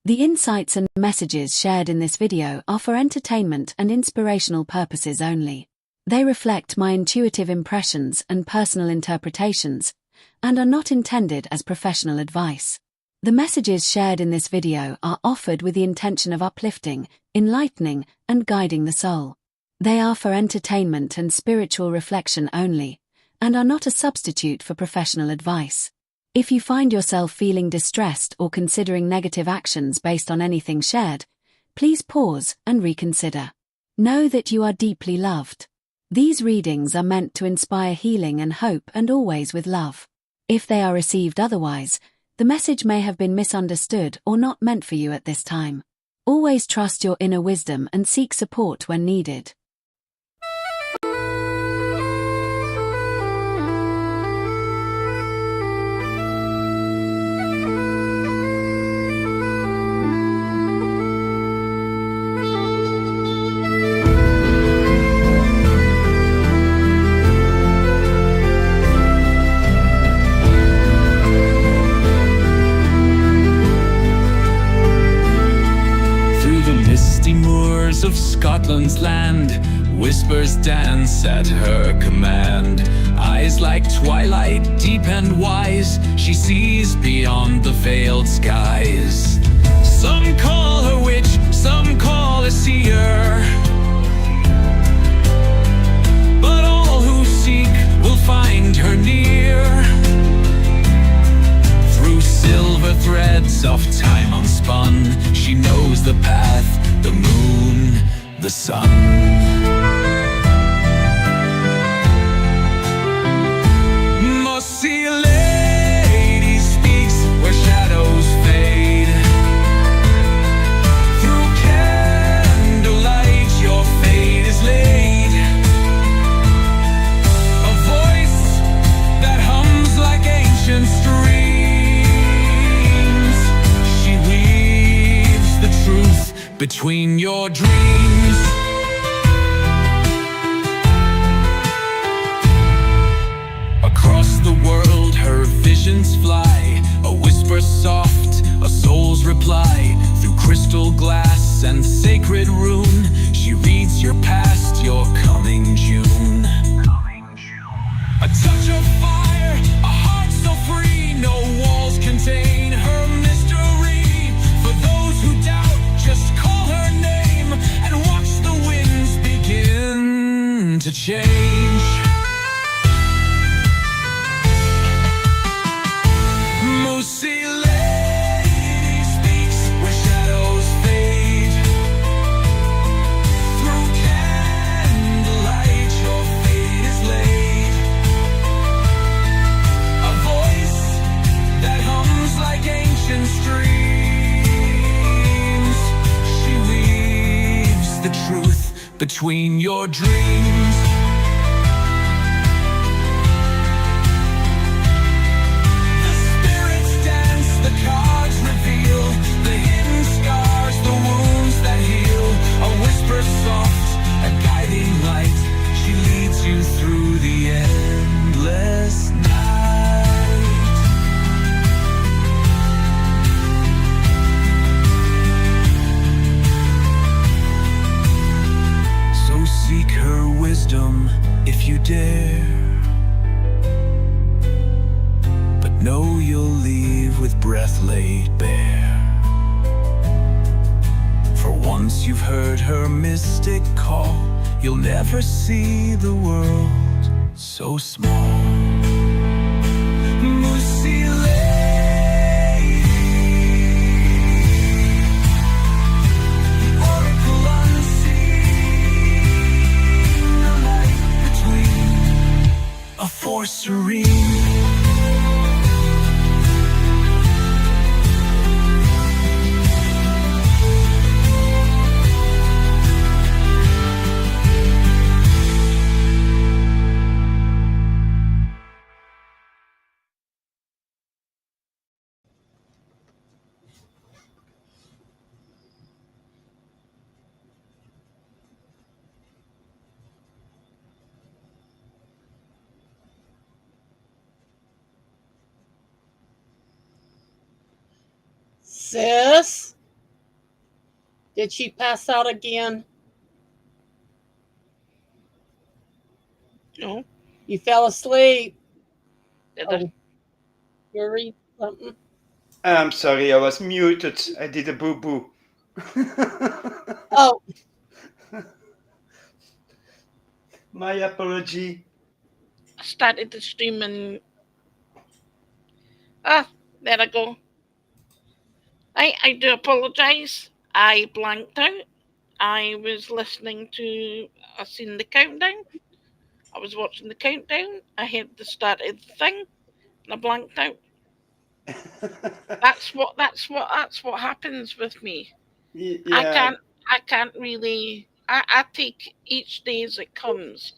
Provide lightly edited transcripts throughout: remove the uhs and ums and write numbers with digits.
The insights and messages shared in this video are for entertainment and inspirational purposes only. They reflect my intuitive impressions and personal interpretations, and are not intended as professional advice. The messages shared in this video are offered with the intention of uplifting, enlightening, and guiding the soul. They are for entertainment and spiritual reflection only, and are not a substitute for professional advice. If you find yourself feeling distressed or considering negative actions based on anything shared, please pause and reconsider. Know that you are deeply loved. These readings are meant to inspire healing and hope, and always with love. If they are received otherwise, the message may have been misunderstood or not meant for you at this time. Always trust your inner wisdom and seek support when needed. Of Scotland's land, whispers dance at her command. Eyes like twilight, deep and wise, she sees beyond the veiled skies. Some call her witch, some call a seer, but all who seek will find her near. Through silver threads of time unspun, she knows the path, the moon, the sun. Mussi lady speaks where shadows fade. Through candlelight your fate is laid. A voice that hums like ancient streams. She weaves the truth between your dreams. Across the world her visions fly, a whisper soft, a soul's reply. Through crystal glass and sacred rune, she reads your past, your coming June. A touch of fire, a heart so free, no walls contain her mystery. For those who doubt, just call her name and watch the winds begin to change. Mussi lady speaks where shadows fade. Through candlelight your fate is laid. A voice that hums like ancient streams. The truth between your dreams. The spirits dance, the cards reveal the hidden scars, the wounds that heal. A whisper soft, a guiding light, she leads you through the endless night. Seek her wisdom if you dare, but know you'll leave with breath laid bare. For once you've heard her mystic call, you'll never see the world so small. Mussi a force serene. Sis? Did she pass out again? No, You fell asleep. did I? Oh, you read something? I'm sorry, I was muted. I did a boo boo. Oh, My apology. I started the stream and there I go. I do apologise. I blanked out. I was listening to. I seen the countdown. I was watching the countdown. I heard the start of the thing, and I blanked out. That's what happens with me. I Yeah, can't I can't really. I take each day as it comes.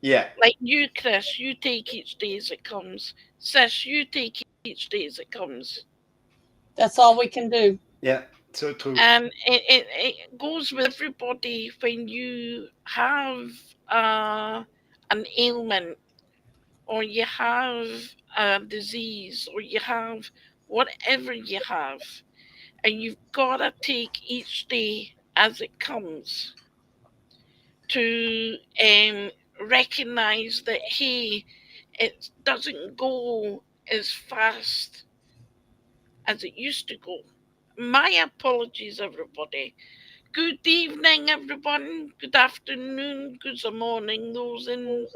yeah, Like you, Chris, you take each day as it comes. Sis, you take each day as it comes. that's all we can do. yeah. So true. And it goes with everybody when you have an ailment, or you have a disease, or you have whatever you have, and you've got to take each day as it comes to recognize that, hey, it doesn't go as fast as it used to go. My apologies, everybody. Good evening, everyone. Good afternoon. Good morning, those in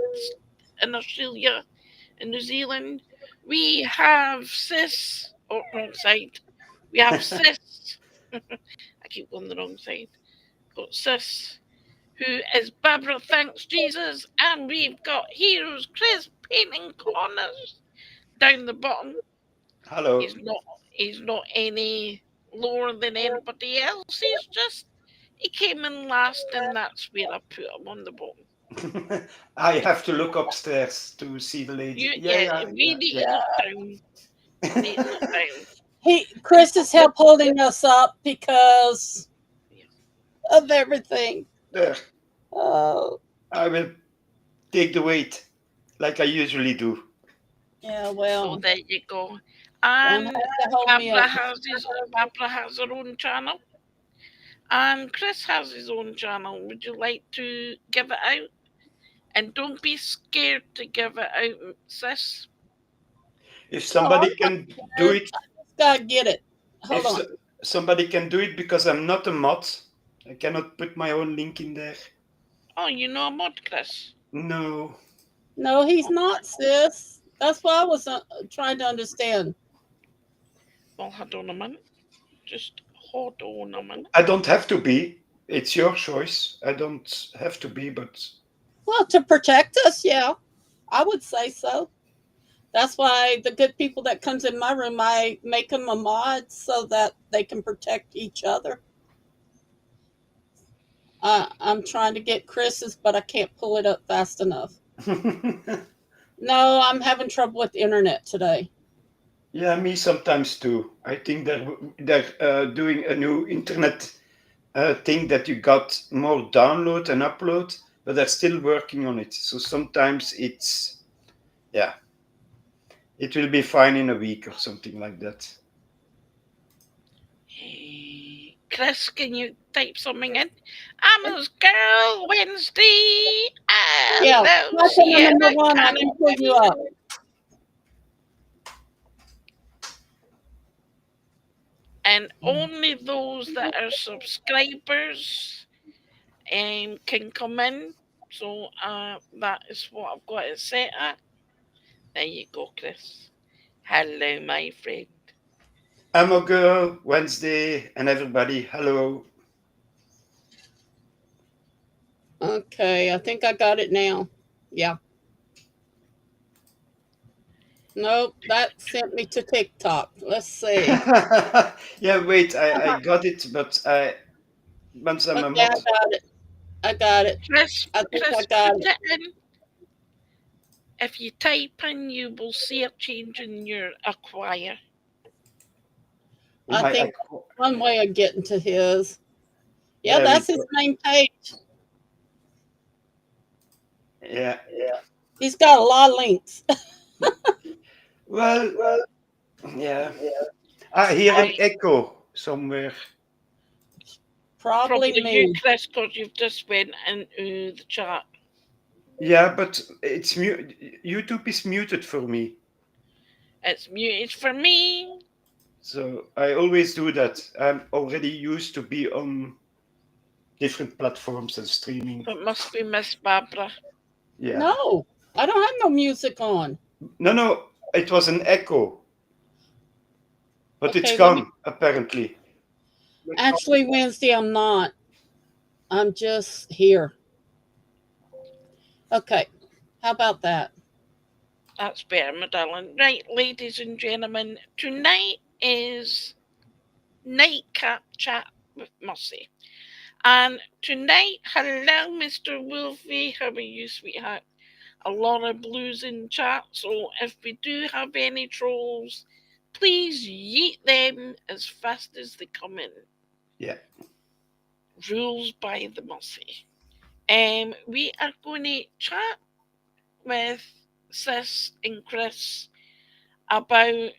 Australia and New Zealand. We have Sis. Oh, wrong side. We have Sis. I keep going the wrong side. Got Sis, who is Barbara, thanks Jesus, and we've got Heroes Chris painting corners down the bottom. Hello. He's not any lower than anybody else. He's just he came in last, and that's where I put him on the bottom. I have to look upstairs to see the lady. Yeah, yeah, We yeah, need yeah. to look down. We need to look down. Chris is help holding us up because of everything. There. Oh, I will take the weight like I usually do. yeah. So Well, there you go. don't And have to hold me up. Barbara has her own channel, and Chris has his own channel. Would you like to give it out? And don't be scared to give it out, sis. If No, somebody I'm can not do scared. it, I just gotta get it. Hold if on. somebody can do it, because I'm not a mod, I cannot put my own link in there. Oh, you know a mod, Chris? No. No, he's not, sis. That's what I was trying to understand. Well, hold on a minute. Just hold on a minute. I don't have to be. It's your choice. I don't have to be, but Well, to protect us, yeah, I would say so. That's why the good people that comes in my room, I make them a mod so that they can protect each other. I'm trying to get Chris's, but I can't pull it up fast enough. No, I'm having trouble with the internet today. yeah, me sometimes too. I think they're doing a new internet thing that you got more download and upload, but they're still working on it. So sometimes yeah, it will be fine in a week or something like that. Chris, can you type something in? Amos Girl Wednesday. Yeah, Hello, that's the Sierra number one. I can pull you up. And only those that are subscribers can come in. So that is what I've got it set at. There you go, Chris. Hello, my friend. I'm a girl, Wednesday, and everybody, hello. Okay, I think I got it now. Yeah. Nope, that sent me to TikTok. Let's see. Yeah, wait, I got it, but once I'm a Okay, mod. I got it. Chris, I think I Chris, got put it. it in. If you type in, you will see a change in your acquire. I think one way of getting to his. Yeah, that's his main page. Yeah. He's got a lot of links. Well, yeah. I hear an echo somewhere. Probably Probably you, me. Chris, because you've just went into the chat. Yeah, but it's YouTube is muted for me. It's muted for me. So I always do that. I'm already used to be on different platforms and streaming. It must be Miss Barbara. Yeah. No, I don't have no music on. No, it was an echo, but it's Okay, let me. gone apparently. Actually, Wednesday, I'm not. I'm just here. Okay, how about that? That's better, my darling. Right, ladies and gentlemen, tonight is Nightcap Chat with Mussi. And tonight, hello, Mr. Wolfie. How are you, sweetheart? A lot of blues in chat, so if we do have any trolls, please yeet them as fast as they come in. Yeah. Rules by the Mussi. We are going to chat with Sis and Chris about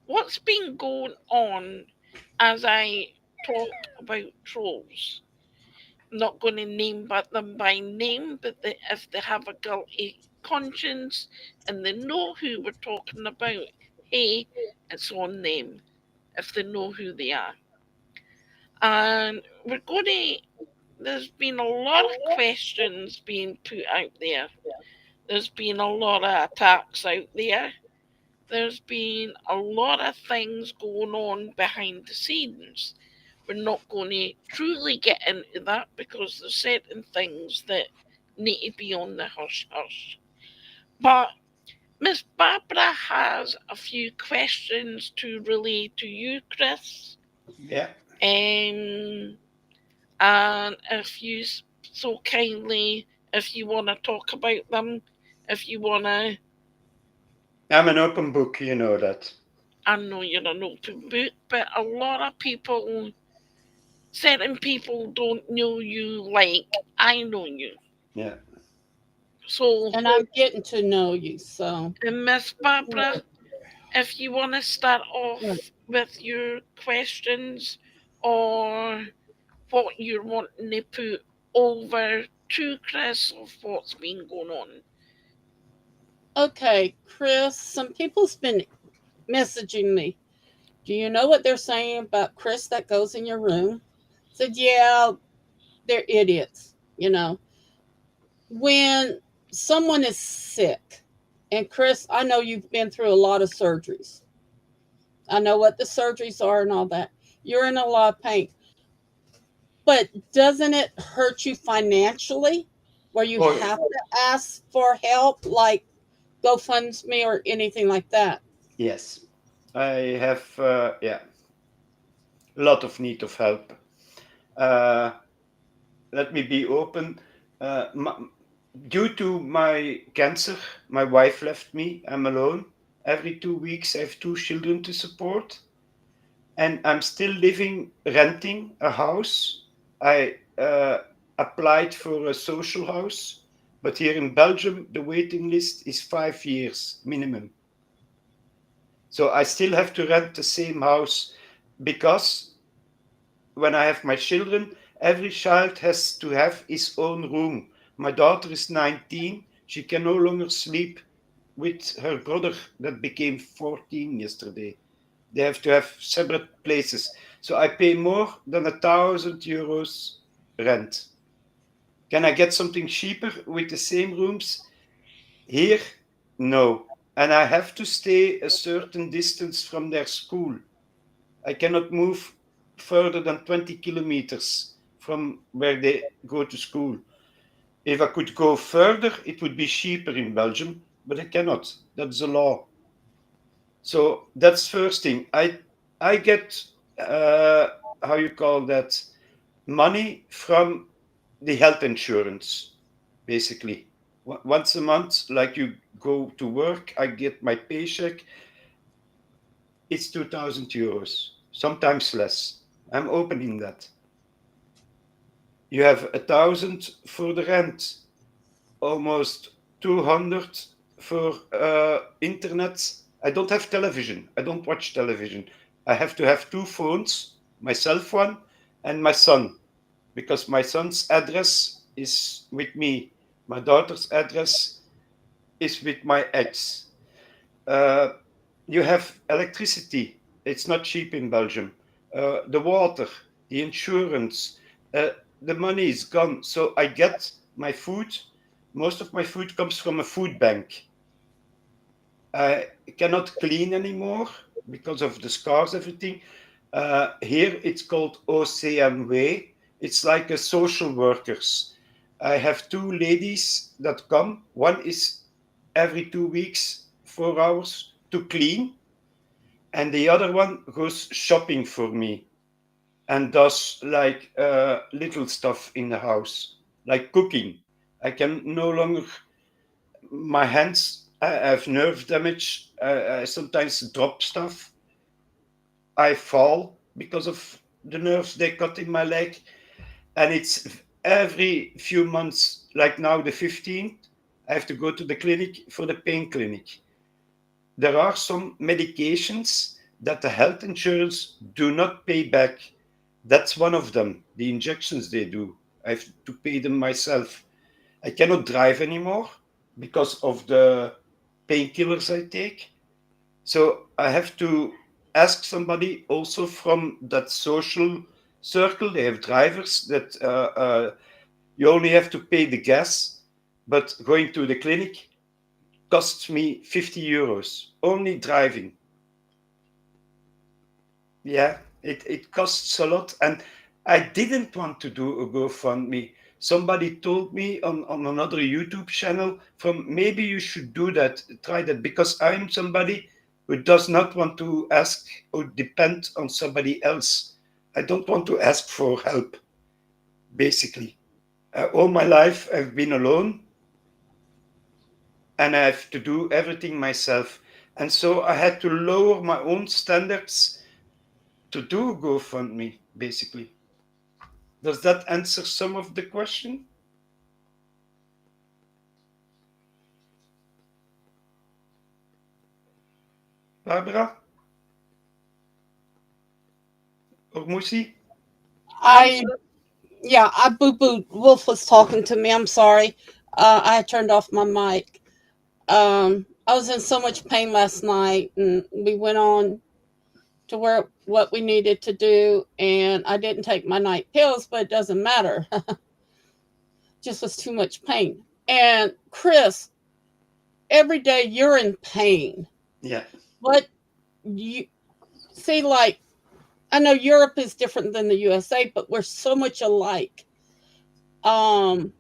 what's been going on as I talk about trolls. I'm not going to name them by name, but if they have a guilty conscience and they know who we're talking about, hey, it's on them if they know who they are. And we're going to, there's been a lot of questions being put out there. There's been a lot of attacks out there. There's been a lot of things going on behind the scenes. We're not going to truly get into that because there's certain things that need to be on the hush hush. But Miss Barbara has a few questions to relay to you, Chris. Yeah. And if you so kindly, if you want to talk about them, if you want to, I'm an open book, you know that. I know you're an open book, but a lot of people, certain people don't know you like I know you. Yeah. So, And I'm getting to know you, so. Miss Barbara, if you want to start off with your questions or what you're wanting to put over to Chris of what's been going on. Okay, Chris, some people's been messaging me. Do you know what they're saying about Chris that goes in your room? I said, yeah, they're idiots, you know. When someone is sick, and Chris, I know you've been through a lot of surgeries. I know what the surgeries are and all that. You're in a lot of pain. But doesn't it hurt you financially where you Oh, have to ask for help, like GoFundMe or anything like that? yes. I have, yeah, a lot of need of help. Uh, Let me be open. Due to my cancer, my wife left me. I'm alone. Every 2 weeks, I have two children to support, and I'm still living, renting a house. I applied for a social house, but here in Belgium, the waiting list is 5 years minimum. So I still have to rent the same house because when I have my children, every child has to have his own room. My daughter is 19. She can no longer sleep with her brother that became 14 yesterday. They have to have separate places. So I pay more than €1,000 rent. Can I get something cheaper with the same rooms? Here, no. And I have to stay a certain distance from their school. I cannot move further than 20 kilometers from where they go to school. If I could go further, it would be cheaper in Belgium, but I cannot. That's the law. So that's first thing. I get how you call that, money from the health insurance, basically. Once a month, like you go to work, I get my paycheck. It's €2,000, sometimes less. I'm opening that. You have 1,000 for the rent, almost 200 for internet. I don't have television. I don't watch television. I have to have two phones, myself one, and my son, because my son's address is with me. My daughter's address is with my ex. Uh, you have electricity. It's not cheap in Belgium. The water, the insurance, uh, the money is gone. So I get my food. Most of my food comes from a food bank. I cannot clean anymore because of the scars, everything. Here it's called OCMW. It's like a social workers. I have two ladies that come. One is every 2 weeks, 4 hours to clean, and the other one goes shopping for me and does like little stuff in the house, like cooking. I can no longer, my hands, I have nerve damage. I sometimes drop stuff. I fall because of the nerves they cut in my leg. And it's every few months, like now the 15th, I have to go to the clinic for the pain clinic. There are some medications that the health insurance do not pay back. That's one of them, the injections they do. I have to pay them myself. I cannot drive anymore because of the painkillers I take. So I have to ask somebody also from that social circle. They have drivers that you only have to pay the gas, but going to the clinic costs me 50 euros only driving. Yeah, it costs a lot. And I didn't want to do a GoFundMe. Somebody told me on another YouTube channel from maybe you should do that, try that, because I'm somebody who does not want to ask or depend on somebody else. I don't want to ask for help, basically. All my life I've been alone and I have to do everything myself. And so I had to lower my own standards to do GoFundMe, basically. Does that answer some of the question? Barbara? Or Mussi? I Yeah, I boo booed. Wolf was talking to me. I'm sorry. I had turned off my mic. I was in so much pain last night, and we went on to where what we needed to do, and I didn't take my night pills, but it doesn't matter. Just was too much pain. And Chris, every day you're in pain. Yeah. What you see, like I know Europe is different than the USA, but we're so much alike. Um,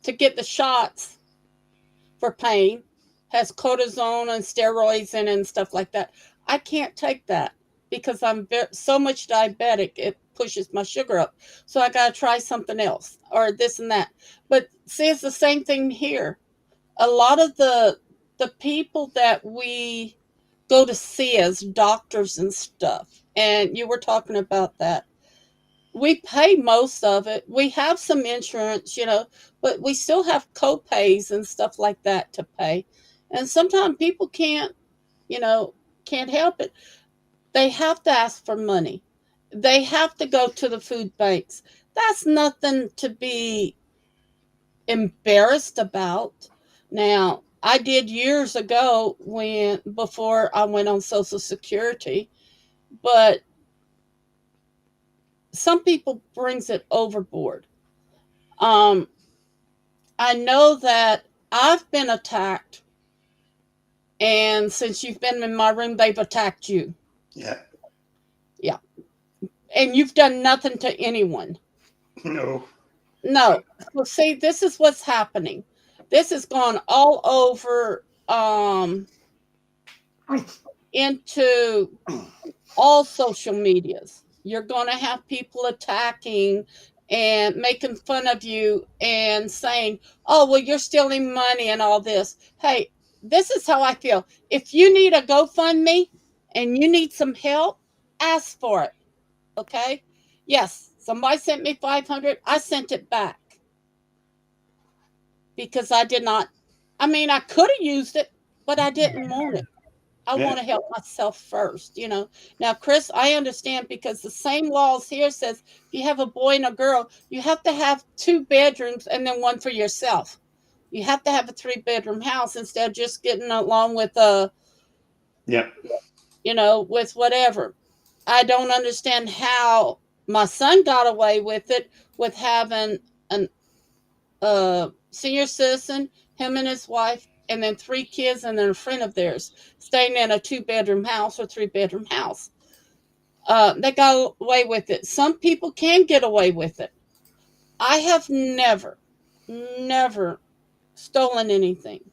to get the shots for pain has cortisone and steroids in it and stuff like that. I can't take that because I'm so much diabetic, it pushes my sugar up. So I got to try something else or this and that. But see, it's the same thing here. A lot of the people that we go to see as doctors and stuff, and you were talking about that, we pay most of it. We have some insurance, but we still have co-pays and stuff like that to pay. And sometimes people you know, can't help it. They have to ask for money. They have to go to the food banks. That's nothing to be embarrassed about. Now, I did years ago before I went on Social Security, but some people brings it overboard. Um, I know that I've been attacked, and since you've been in my room, they've attacked you. Yeah. Yeah. And you've done nothing to anyone. No. No. Well, see, this is what's happening. This has gone all over into all social medias. You're going to have people attacking and making fun of you and saying, oh, well, you're stealing money and all this. Hey, this is how I feel. If you need a GoFundMe and you need some help, ask for it. Okay? Yes, somebody sent me 500. I sent it back because I did not. I mean, I could have used it, but I didn't want it. I Yeah. want to help myself first, you know. Now, Chris, I understand because the same laws here says if you have a boy and a girl, you have to have 2 bedrooms and then one for yourself. You have to have a 3 bedroom house instead of just getting along with a, Yeah. you know, with whatever. I don't understand how my son got away with it with having an senior citizen, him and his wife, and then 3 kids and then a friend of theirs staying in a 2 bedroom house or 3 bedroom house. They got away with it. Some people can get away with it. I have never stolen anything.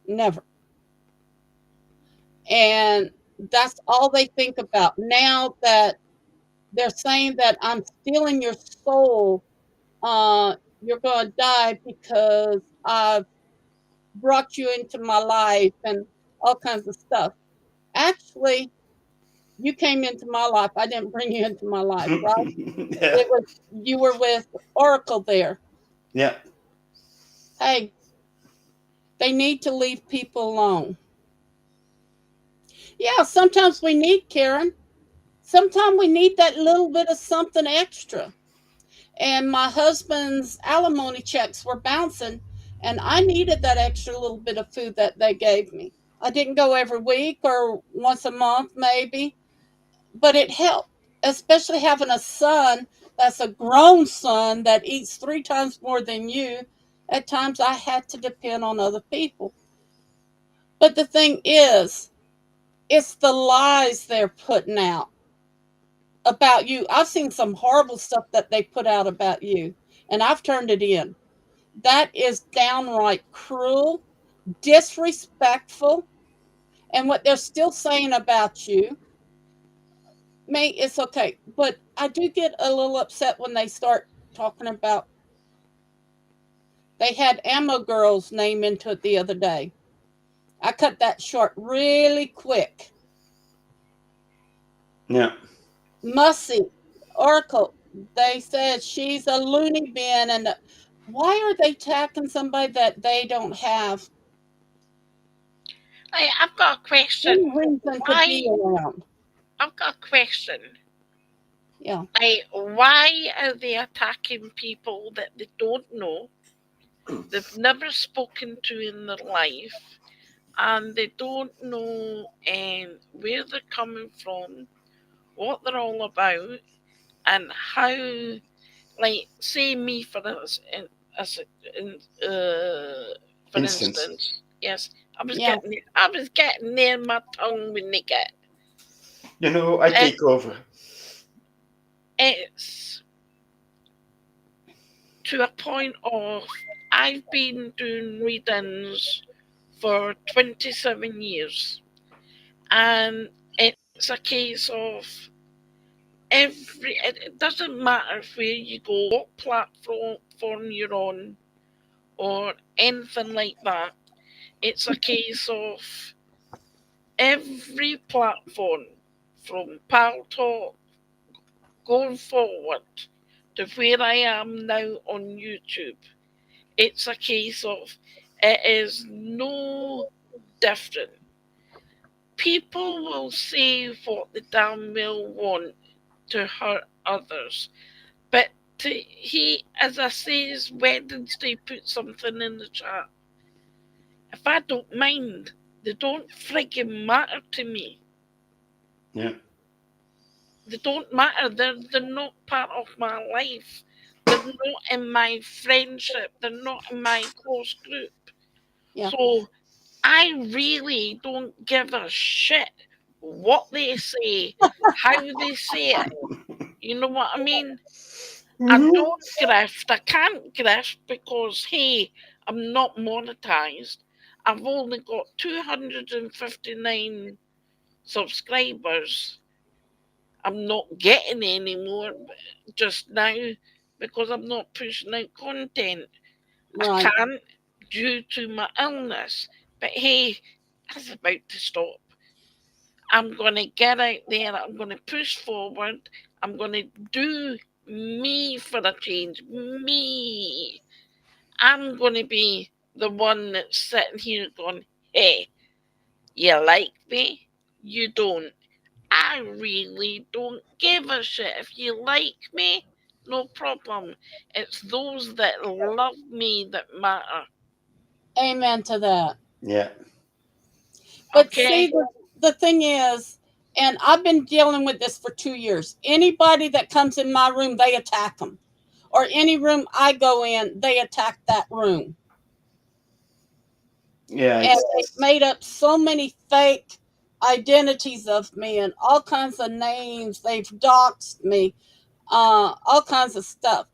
Never. And that's all they think about. Now that they're saying that I'm stealing your soul, you're going to die because I've brought you into my life and all kinds of stuff. Actually, you came into my life. I didn't bring you into my life, right? Yeah. It was you were with Oracle there. Yeah. Hey, they need to leave people alone. Yeah, sometimes we need Karen. Sometimes we need that little bit of something extra. And my husband's alimony checks were bouncing, and I needed that extra little bit of food that they gave me. I didn't go every week or once a month, maybe, but it helped, especially having a son that's a grown son that eats 3 times more than you. At times, I had to depend on other people. But the thing is, it's the lies they're putting out about you. I've seen some horrible stuff that they put out about you, and I've turned it in. That is downright cruel, disrespectful, and what they're still saying about you, mate, it's okay. But I do get a little upset when they start talking about. They had Ammo Girl's name into it the other day. I cut that short really quick. Yeah. Mussi, Oracle, they said she's a loony bin, and why are they attacking somebody that they don't have I've got a question. any reason to Why? be around? I've got a question. Yeah, Why are they attacking people that they don't know, they've never spoken to in their life, and they don't know where they're coming from, what they're all about, and how, like, say me as in, for Instance. instance, yes, yeah, I was getting near my tongue when they get You know, I it. take over. It's to a point of I've been doing readings for 27 years, and it's a case of it doesn't matter where you go, what platform you're on, or anything like that. It's a case of every platform from Pal Talk going forward to where I am now on YouTube. It's a case of it is no different. People will say what they damn well want to hurt others, but as I says, Wednesday put something in the chat. If I don't mind, they don't friggin' matter to me. Yeah. They don't matter. They're not part of my life. They're not in my friendship. They're not in my close group. yeah, So I really don't give a shit what they say, how they say it. You know what I mean? I Mhm. don't grift. I can't grift because, hey, I'm not monetized. I've only got 259 subscribers. I'm not getting any more just now because I'm not pushing out content. I right. can't due to my illness. But hey, that's about to stop. I'm going to get out there. I'm going to push forward. I'm going to do me for a change. Me. I'm going to be the one that's sitting here going, hey, you like me? you don't. I really don't give a shit. If you like me, no problem. It's those that love me that matter. Amen to that. Yeah. But Okay? see, the thing is, and I've been dealing with this for 2 years. Anybody that comes in my room, they attack them. Or any room I go in, they attack that room. Yeah. And they've made up so many fake identities of me and all kinds of names. They've doxed me, all kinds of stuff.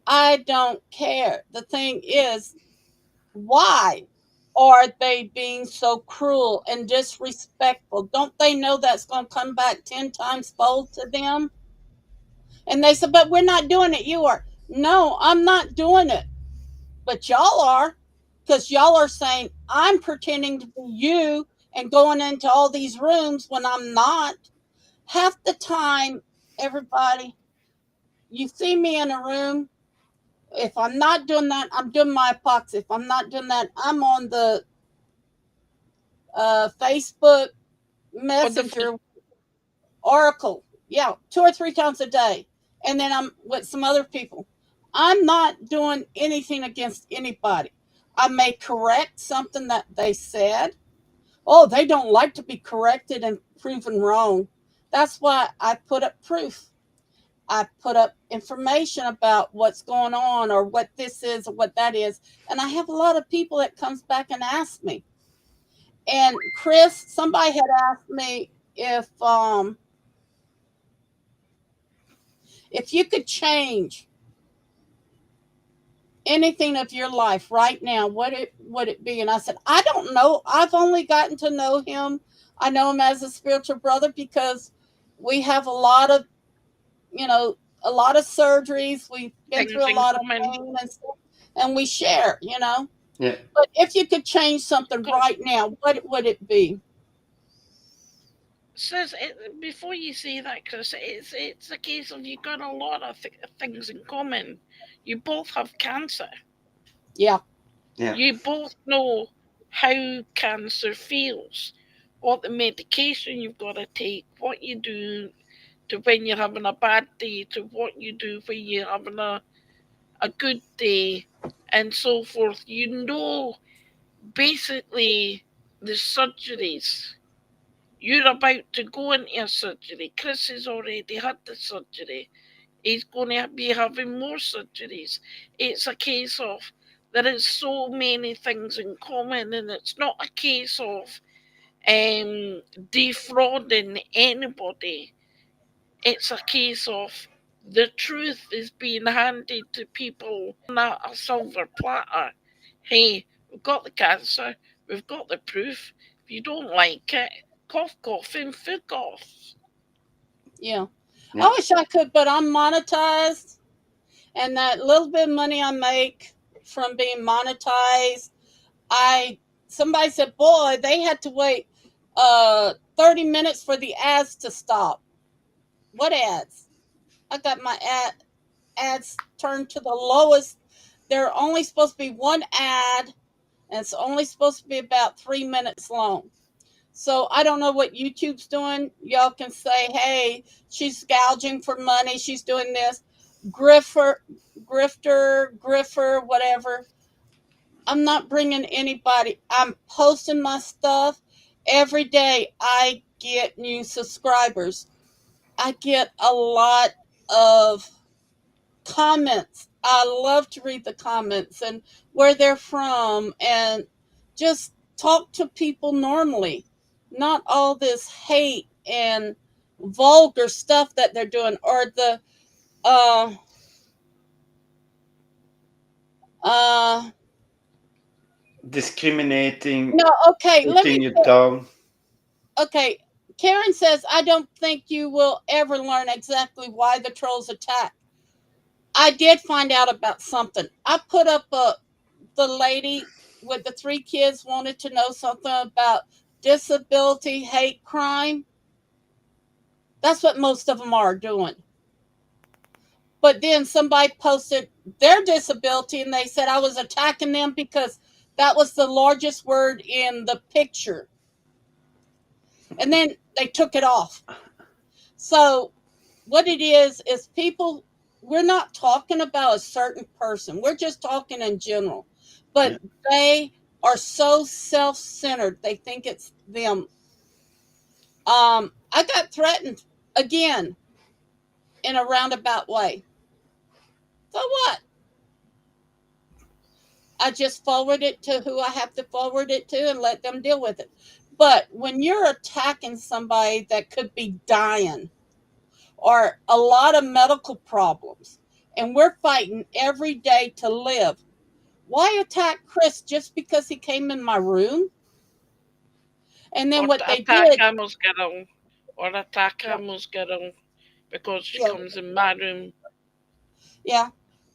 I don't care. The thing is, why are they being so cruel and disrespectful? Don't they know that's going to come back 10 times fold to them? And they said, but we're not doing it. You are. No, I'm not doing it. But y'all are, because y'all are saying I'm pretending to be you and going into all these rooms when I'm not. Half the time, everybody, you see me in a room. If I'm not doing that, I'm doing my epoxy. If I'm not doing that, I'm on the Facebook Messenger Oracle. Yeah, 2 or 3 times a day. And then I'm with some other people. I'm not doing anything against anybody. I may correct something that they said. Oh, they don't like to be corrected and proven wrong. That's why I put up proof. I put up information about what's going on or what this is or what that is. And I have a lot of people that comes back and ask me. And Chris, somebody had asked me if you could change anything of your life right now, what it would it be? And I said, I don't know. I've only gotten to know him. I know him as a spiritual brother because we have a lot of, a lot of surgeries. We've been Things through a in lot of common. pain and stuff, and we share. Yeah. But if you could change something right now, what would it be? Says before you say that, Chris, it's a case of you got a lot of things in common. You both have cancer. Yeah, Yeah. You both know how cancer feels, what the medication you've got to take, what you do to when you're having a bad day, to what you do when you're having a good day, and so forth. You know, basically, the surgeries. You're about to go into a surgery. Chris has already had the surgery. He's going to be having more surgeries. It's a case of there is so many things in common, and it's not a case of defrauding anybody. It's a case of the truth is being handed to people on a silver platter. Hey, we've got the cancer, we've got the proof. If you don't like it, cough, cough, and fuck off. yeah. Yeah. I wish I could, but I'm monetized, and that little bit of money I make from being monetized, somebody said, boy, they had to wait 30 minutes for the ads to stop. What ads? I got my ads turned to the lowest. They're only supposed to be one ad, and it's only supposed to be about 3 minutes long. So I don't know what YouTube's doing. Y'all can say, hey, she's gouging for money. She's doing this. Grifter, whatever. I'm not bringing anybody. I'm posting my stuff. Every day I get new subscribers. I get a lot of comments. I love to read the comments and where they're from and just talk to people normally. Not all this hate and vulgar stuff that they're doing or the uh uh Discriminating, no, okay, let me putting you down. okay. Karen says, I don't think you will ever learn exactly why the trolls attack. I did find out about something. I put up the lady with the 3 kids wanted to know something about disability hate crime. That's what most of them are doing. But then somebody posted their disability and they said I was attacking them because that was the largest word in the picture. And then they took it off. So what it is people, we're not talking about a certain person. We're just talking in general. But Yeah. they are so self-centered. They think it's them. I got threatened again in a roundabout way. So what? I just forward it to who I have to forward it to and let them deal with it. But when you're attacking somebody that could be dying or a lot of medical problems, and we're fighting every day to live, why attack Chris just because he came in my room? And then Or what to they attack did, a girl. Or attack yeah, a girl because she yeah, comes in my room. yeah.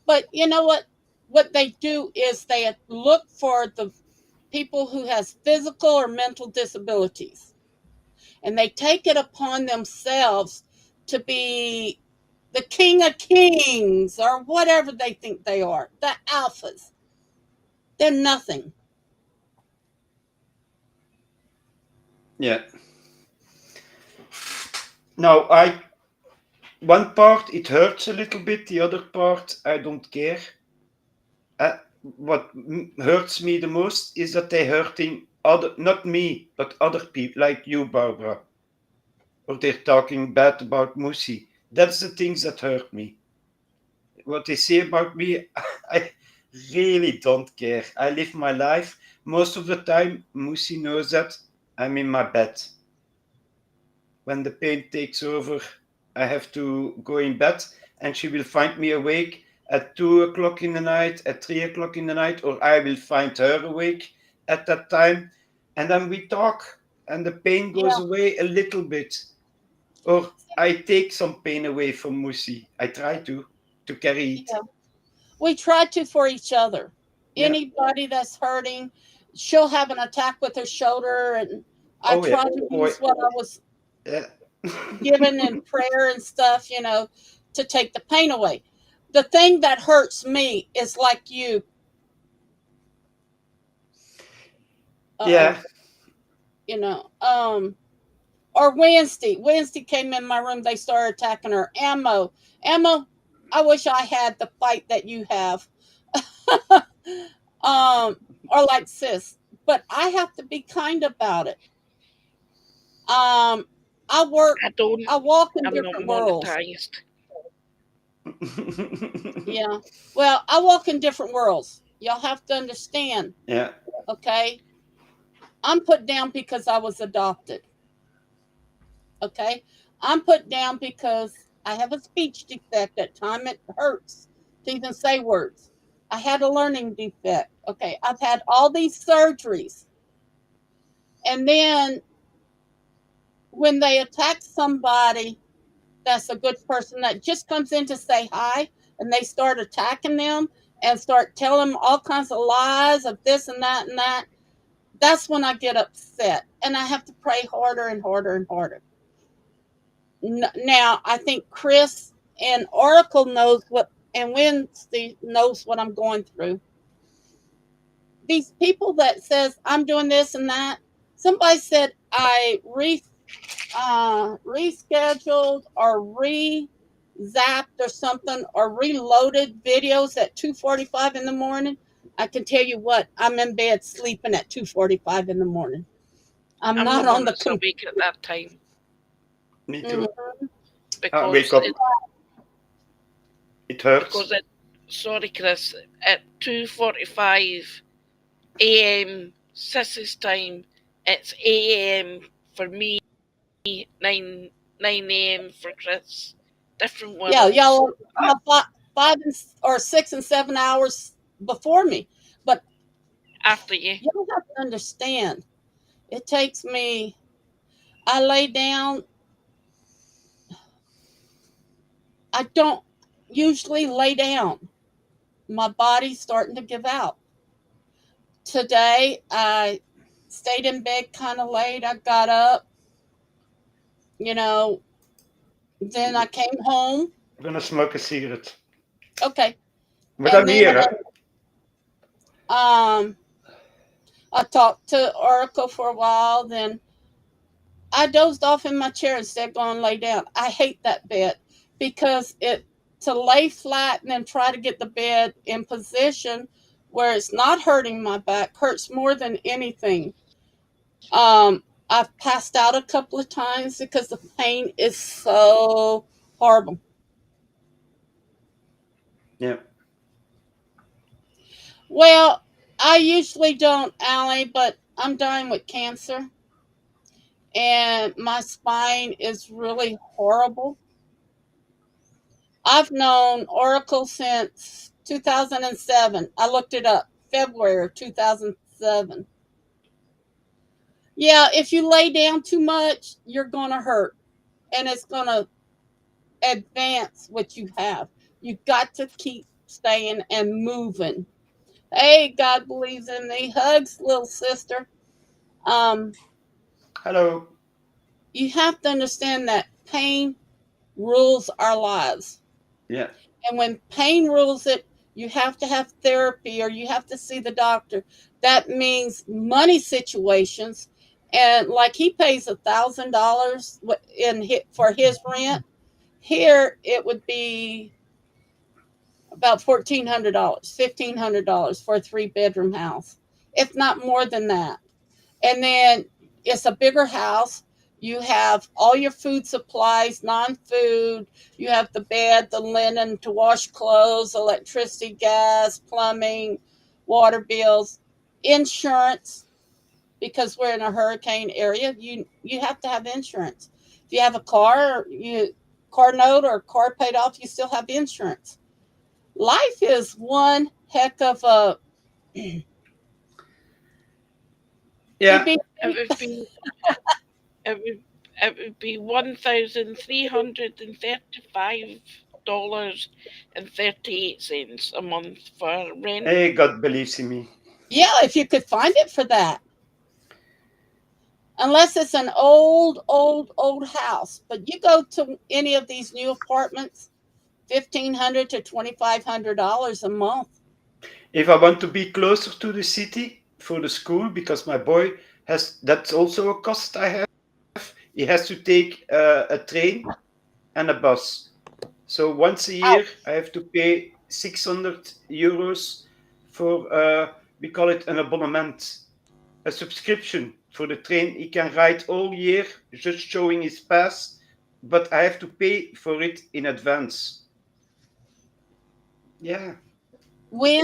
But you know what? What they do is they look for the people who has physical or mental disabilities, and they take it upon themselves to be the king of kings or whatever they think they are, the alphas. They're nothing. Yeah. Now, one part it hurts a little bit, the other part I don't care. What hurts me the most is that they're hurting other, not me, but other people like you, Barbara, or they're talking bad about Mussi. That's the things that hurt me. What they say about me, I really don't care. I live my life. Most of the time, Mussi knows that I'm in my bed. When the pain takes over, I have to go in bed, and she will find me awake at 2 o'clock in the night, at 3 o'clock in the night, or I will find her awake at that time. And then we talk, and the pain goes Yeah, away a little bit. Or I take some pain away from Mussi. I try to carry it. yeah. We try to for each other. Yeah. Anybody that's hurting, she'll have an attack with her shoulder, and I Oh, yeah. try to Oh, use what I was yeah. given in prayer and stuff, to take the pain away. The thing that hurts me is like you. Uh Yeah. oh, you know. Or Wednesday. Wednesday came in my room. They started attacking her. Ammo. I wish I had the fight that you have. Or like sis, but I have to be kind about it. Um, I work. I don't. I walk in I'm not different worlds. monetized. Yeah. Well, I walk in different worlds. Y'all have to understand. Yeah. Okay. I'm put down because I was adopted. Okay. I'm put down because I have a speech defect. At time it hurts to even say words. I had a learning defect. Okay. I've had all these surgeries. And then when they attack somebody that's a good person that just comes in to say hi, and they start attacking them and start telling them all kinds of lies of this and that and that, that's when I get upset, and I have to pray harder and harder and harder. Now I think Chris and Oracle knows what, and Wednesday knows what I'm going through. These people that says I'm doing this and that, somebody said I rescheduled or zapped or something, or reloaded videos at 2:45 in the morning. I can tell you what, I'm in bed sleeping at 2:45 in the morning. I'm I'm not not on the minutes computer. awake at that time Me too. Mhm. Wake because up. it It hurts. because it. Sorry, Chris. At 2:45 a.m. Sis's time, it's a.m. for me. 9 a.m. for Chris. Different Yeah, worlds. y'all have 5 or 6 and 7 hours before me, but After you. y'all have to understand. It takes me. I lay down. I don't usually lay down. My body's starting to give out. Today, I stayed in bed kind of late. I got up, you know, then I came home. I'm gonna smoke a cigarette. Okay. But I'm And then here, huh? I talked to Oracle for a while. Then I dozed off in my chair instead of going lay down. I hate that bed because it to lay flat and then try to get the bed in position where it's not hurting my back hurts more than anything. I've passed out a couple of times because the pain is so horrible. Yeah. Well, I usually don't, Allie, but I'm dying with cancer and my spine is really horrible. I've known Oracle since 2007. I looked it up, February of 2007. Yeah, if you lay down too much, you're going to hurt and it's going to advance what you have. You got to keep staying and moving. Hey, God believes in me. Hugs, little sister. Um, Hello. you have to understand that pain rules our lives. Yeah. And when pain rules it, you have to have therapy or you have to see the doctor. That means money situations. And like he pays $1,000 for his rent. Here it would be about $1,400, $1,500 for a 3-bedroom house, if not more than that. And then it's a bigger house. You have all your food supplies, non-food. You have the bed, the linen to wash clothes, electricity, gas, plumbing, water bills, insurance. Because we're in a hurricane area, you have to have insurance. If you have a car note or car paid off, you still have insurance. Life is one heck of a. It'd Yeah. be It would be it would it would be $1,335.38 a month for rent. Hey, God believes in me. yeah, if you could find it for that. Unless it's an old house. But you go to any of these new apartments, $1,500 to $2,500 a month. If I want to be closer to the city for the school, because my boy has, that's also a cost I have. He has to take a train and a bus. So once a Out. year, I have to pay 600 euros for, we call it an abonnement, a subscription for the train. He can ride all year, just showing his pass, but I have to pay for it in advance. Yeah,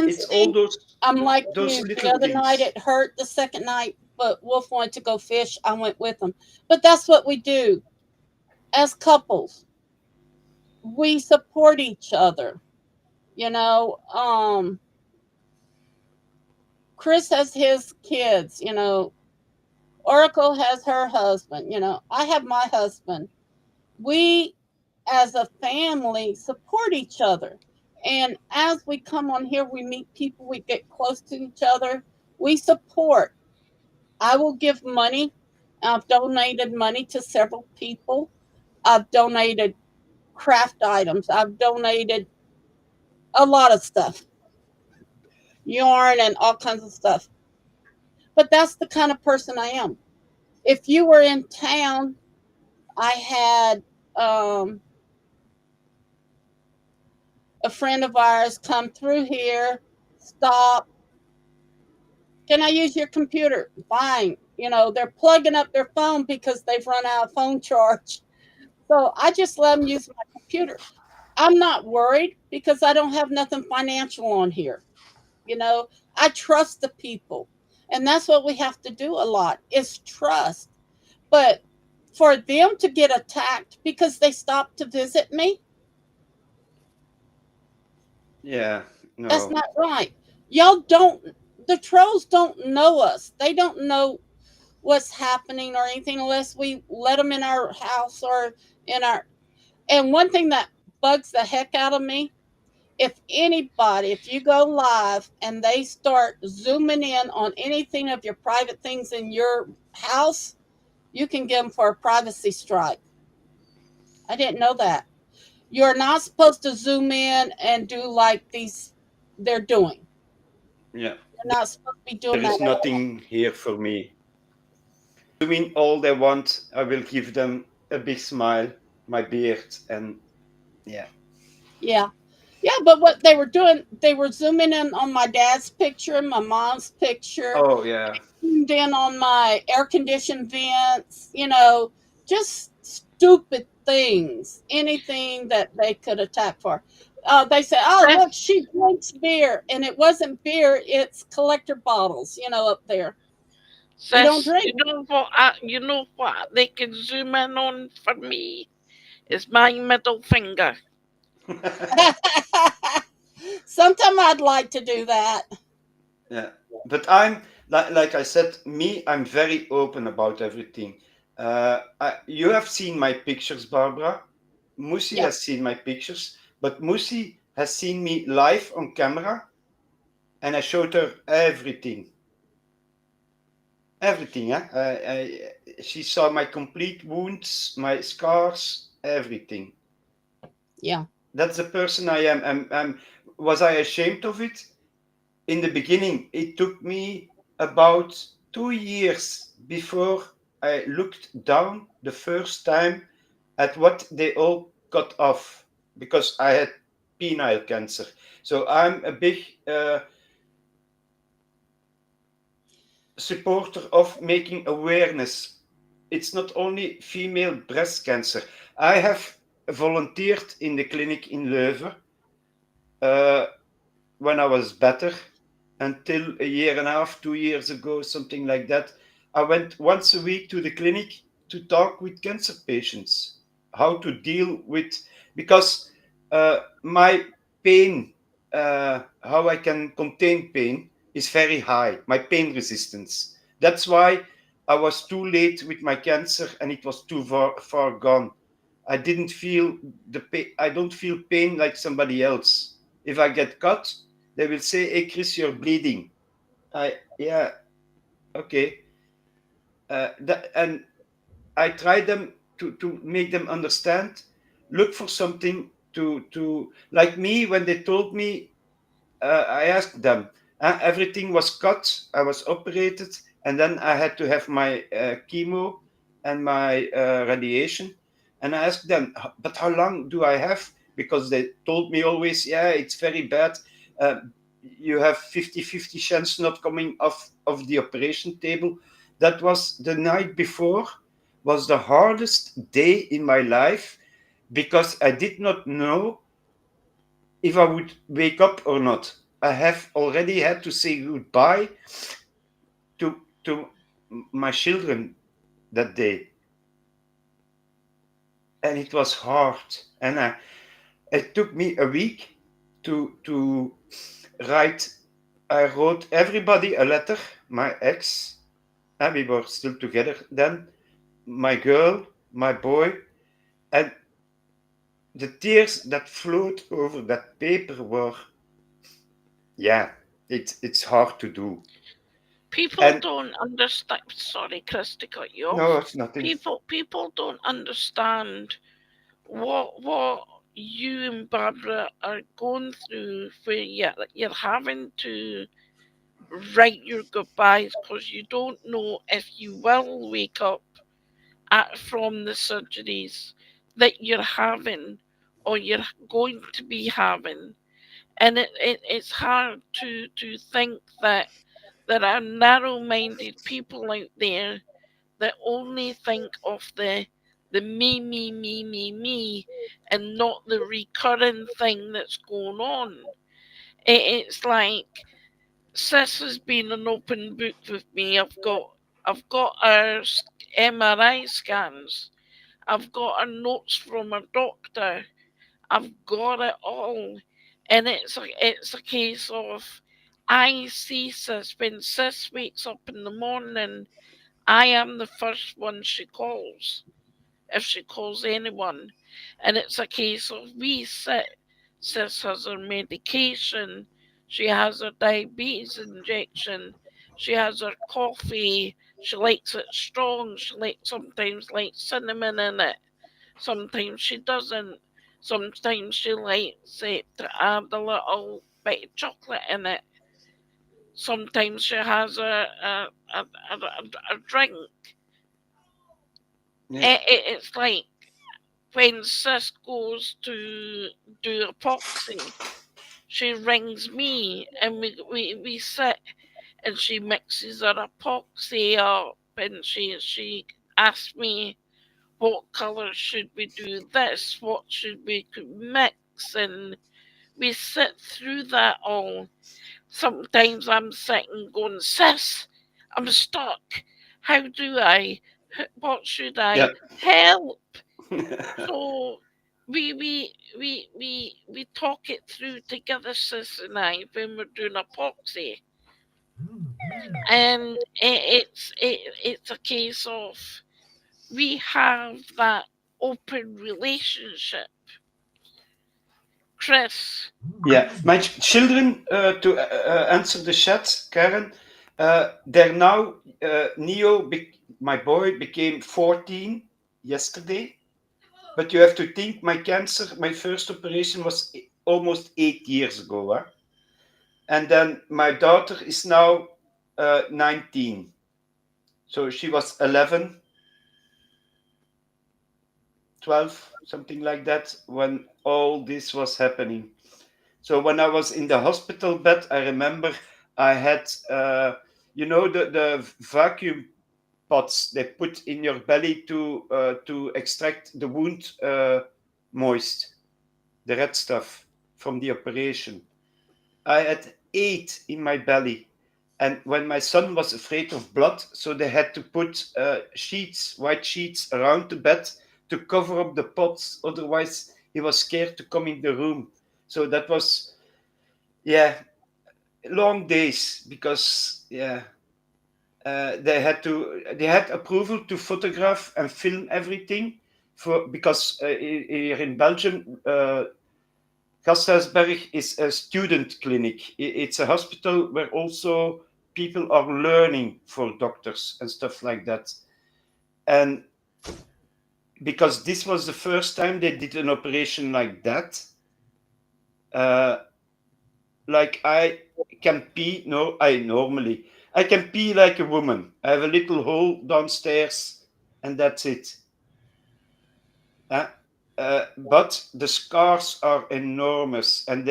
it's all Wednesday, I'm like those you. The little other night things. it hurt the second night, but Wolf wanted to go fish. I went with him. But that's what we do as couples. We support each other. You know, Chris has his kids, Oracle has her husband, I have my husband. We as a family support each other. And as we come on here, we meet people, we get close to each other, we support. I will give money. I've donated money to several people. I've donated craft items. I've donated a lot of stuff, yarn and all kinds of stuff. But that's the kind of person I am. If you were in town, I had a friend of ours come through here, stop. Can I use your computer? Fine. They're plugging up their phone because they've run out of phone charge. So I just let them use my computer. I'm not worried because I don't have nothing financial on here. I trust the people. And that's what we have to do a lot is trust. But for them to get attacked because they stopped to visit me, Yeah, that's no. not right. Y'all don't, the trolls don't know us. They don't know what's happening or anything unless we let them in our house or in our. And one thing that bugs the heck out of me, if you go live and they start zooming in on anything of your private things in your house, you can get them for a privacy strike. I didn't know that. You're not supposed to zoom in and do like these they're doing. Yeah, You're not supposed to be doing there that is at all. nothing here for me. doing all they want, I will give them a big smile, my beard, and yeah. Yeah. Yeah, but what they were doing, they were zooming in on my dad's picture and my mom's picture, Oh yeah. zoomed in on my air conditioned vents, just stupid things, anything that they could attack for. They said, "Oh, look, Sis, she drinks beer," and it wasn't beer; it's collector bottles, up there. We don't sis, drink. you know what they can zoom in on for me is my middle finger. Sometime I'd like to do that. Yeah, but I'm like I said, me, I'm very open about everything. You have seen my pictures, Barbara. Musi Yeah, has seen my pictures, but Musi has seen me live on camera, and I showed her everything, everything. She saw my complete wounds, my scars, everything. yeah, That's the person I am. Was I ashamed of it? In the beginning, it took me about 2 years before I looked down the first time at what they all got off because I had penile cancer. So I'm a big supporter of making awareness. It's not only female breast cancer. I have volunteered in the clinic in Leuven uh, when I was better until a year and a half, 2 years ago, something like that. I went once a week to the clinic to talk with cancer patients, how to deal with, because my pain, how I can contain pain is very high, my pain resistance. That's why I was too late with my cancer and it was too far gone. I didn't feel the pain. I don't feel pain like somebody else. If I get cut, they will say, "Hey, Chris, you're bleeding." Yeah, okay. And I try them to make them understand. Look for something to like me when they told me. I asked them. Everything was cut. I was operated, and then I had to have my chemo and my radiation. And I asked them, but how long do I have? Because they told me always, yeah, it's very bad. Uh, you have 50-50 chance not coming off of the operation table. That was the night before, was the hardest day in my life because I did not know if I would wake up or not. I have already had to say goodbye to my children that day, and it was hard. And it took me a week to write. I wrote everybody a letter. My ex, and we were still together then. My girl, my boy, and the tears that flowed over that paper were, yeah, it's hard to do. people And don't understand. Sorry, Chris, to cut you no, off. it's nothing. People don't understand what you and Barbara are going through, where you're having to write your goodbyes because you don't know if you will wake up from the surgeries that you're having or you're going to be having. And it's hard to think that there are narrow minded people out there that only think of the me, and not the recurring thing that's going on. It's like Sis has been an open book with me. I've got our MRI scans. I've got our notes from our doctor. I've got it all, and it's a case of I see Sis when Sis wakes up in the morning. I am the first one she calls, if she calls anyone. And it's a case of we sit. Sis has her medication. She has her diabetes injection. She has her coffee. She likes it strong. She sometimes likes cinnamon in it. Sometimes she doesn't. Sometimes she likes it to add a little bit of chocolate in it. Sometimes she has a drink. Yeah. It's like when Sis goes to do epoxy, she rings me and we sit and she mixes her epoxy up and she asks me what colour should we do this, what should we mix, and we sit through that all. Sometimes I'm sitting going, Sis, I'm stuck. How do I? What should Yeah. I? Help! So we talk it through together, Sis and I, when we're doing epoxy, and it's a case of we have that open relationship, Chris. Yeah, my children, to answer the chat, Karen, they're now, my boy became 14 yesterday, but you have to think my cancer, my first operation was almost 8 years ago. Huh? And then my daughter is now 19. So she was 11, 12, something like that, when all this was happening. So when I was in the hospital bed, I remember I had, the vacuum pots they put in your belly to extract the wound moist, the red stuff from the operation. I had 8 in my belly. And when my son was afraid of blood, so they had to put sheets, white sheets, around the bed to cover up the pots. Otherwise, he was scared to come in the room. So that was, yeah, long days because, yeah, they had approval to photograph and film everything for because here in Belgium, Gasthuisberg is a student clinic. It's a hospital where also people are learning for doctors and stuff like that. And because this was the first time they did an operation like that, uh, like I can pee. No, I can pee like a woman. I have a little hole downstairs, and that's it. Uh, but the scars are enormous, and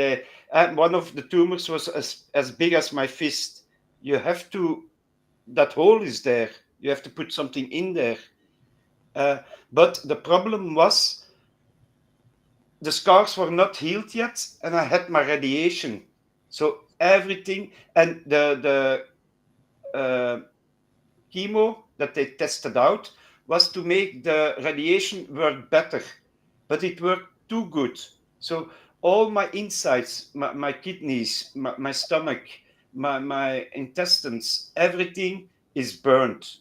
one of the tumors was as big as my fist. You have to that hole is there. You have to put something in there. Uh, but the problem was the scars were not healed yet, and I had my radiation. So everything and the chemo that they tested out was to make the radiation work better, but it worked too good. So all my insides, my kidneys, my stomach, my intestines, everything is burnt,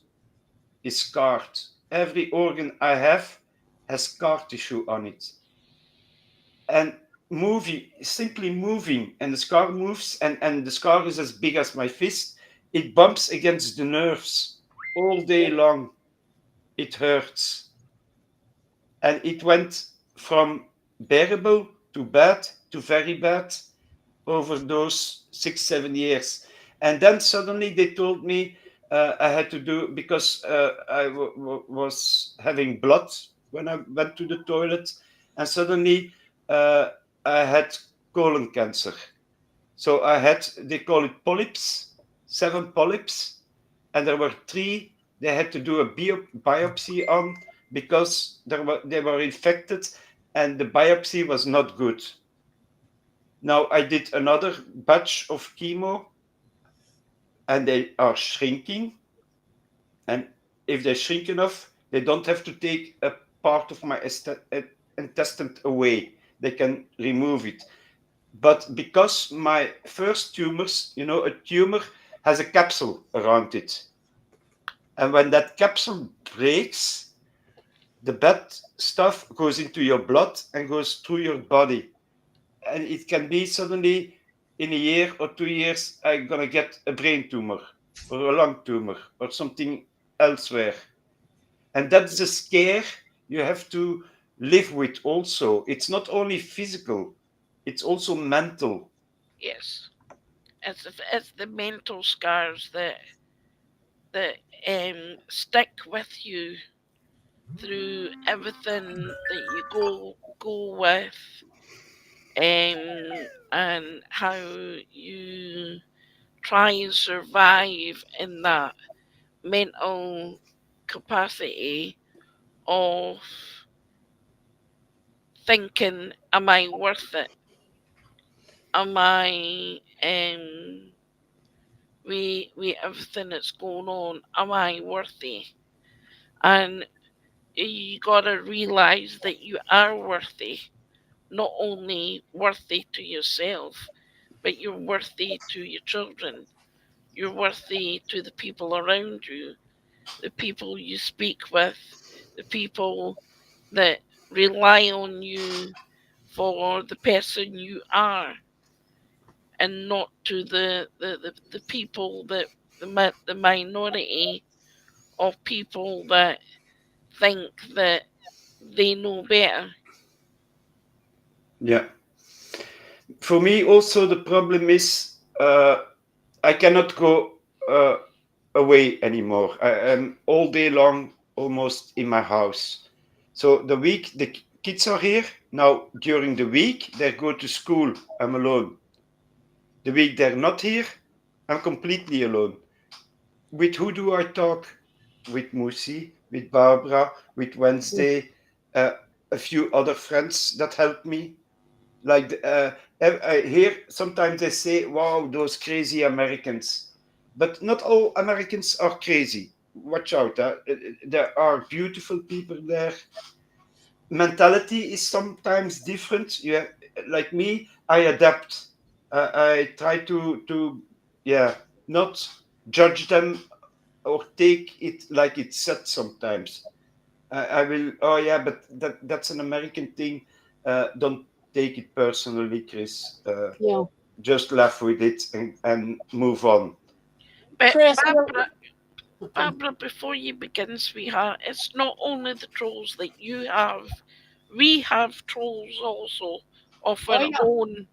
is scarred. Every organ I have has scar tissue on it. And moving, simply moving, and the scar moves, and the scar is as big as my fist. It bumps against the nerves all day long. It hurts. And it went from bearable to bad to very bad over those 6, 7 years. And then suddenly they told me I had to do because was having blood when I went to the toilet, and suddenly uh, I had colon cancer. So I had, they call it polyps, 7 polyps, and there were 3 they had to do a biopsy on because they were infected and the biopsy was not good. Now I did another batch of chemo and they are shrinking. And if they shrink enough, they don't have to take a part of my intestine away. They can remove it. But because my first tumors, a tumor has a capsule around it. And when that capsule breaks, the bad stuff goes into your blood and goes through your body. And it can be suddenly in a year or 2 years, I'm going to get a brain tumor or a lung tumor or something elsewhere. And that's the scare you have to live with also. It's not only physical, it's also mental. Yes, it's the mental scars that stick with you through everything that you go with, and how you try and survive in that mental capacity of thinking, am I worth it? Am I we everything that's going on, am I worthy? And you gotta realize that you are worthy, not only worthy to yourself, but you're worthy to your children. You're worthy to the people around you, the people you speak with, the people that rely on you for the person you are, and not to the people that the minority of people that think that they know better. Yeah. For me, also the problem is I cannot go uh, away anymore. I am all day long almost in my house. So the week the kids are here now. During the week they go to school. I'm alone. The week they're not here, I'm completely alone. With who do I talk? With Mussi, with Barbara, with Wednesday, uh, a few other friends that help me. Like I hear sometimes they say, "Wow, those crazy Americans," but not all Americans are crazy. Watch out! There are beautiful people there. Mentality is sometimes different. You have, like me, I adapt. I try to yeah, not judge them or take it like it's said sometimes. I will. Oh yeah, but that's an American thing. Don't take it personally, Chris. Yeah. Just laugh with it and move on. But Chris, Barbara, okay. Barbara, before you begin, sweetheart, it's not only the trolls that you have. We have trolls also of Oh our yeah. own.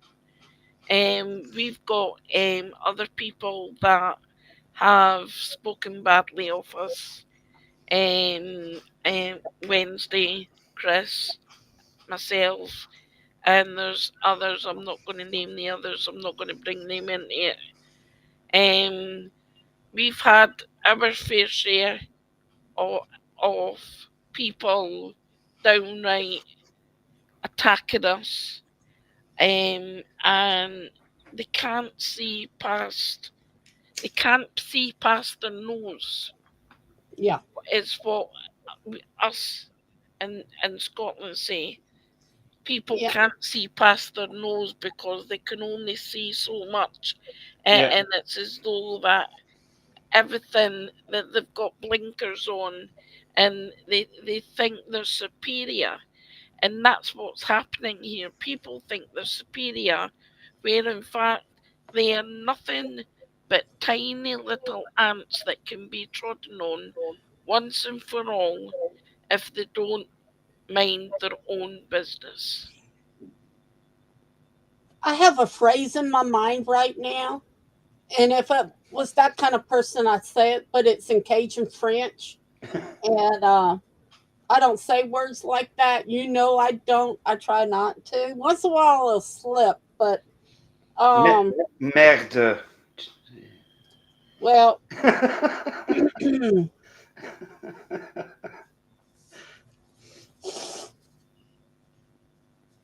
We've got other people that have spoken badly of us. Wednesday, Chris, myself, and there's others. I'm not going to name the others. I'm not going to bring them into it. Um, we've had our fair share of, of people downright attacking us, and they can't see past. They can't see past their nose. Yeah. Is what us in Scotland say. People Yeah. can't see past their nose because they can only see so much, Yeah, and it's as though that everything that they've got blinkers on, and they think they're superior, and that's what's happening here. People think they're superior, where in fact they are nothing but tiny little ants that can be trodden on once and for all if they don't mind their own business. I have a phrase in my mind right now, and if I was that kind of person, I'd say it, but it's in Cajun French, and I don't say words like that. You know, I don't. I try not to. Once in a while, it'll slip, but Me- um, merde. well,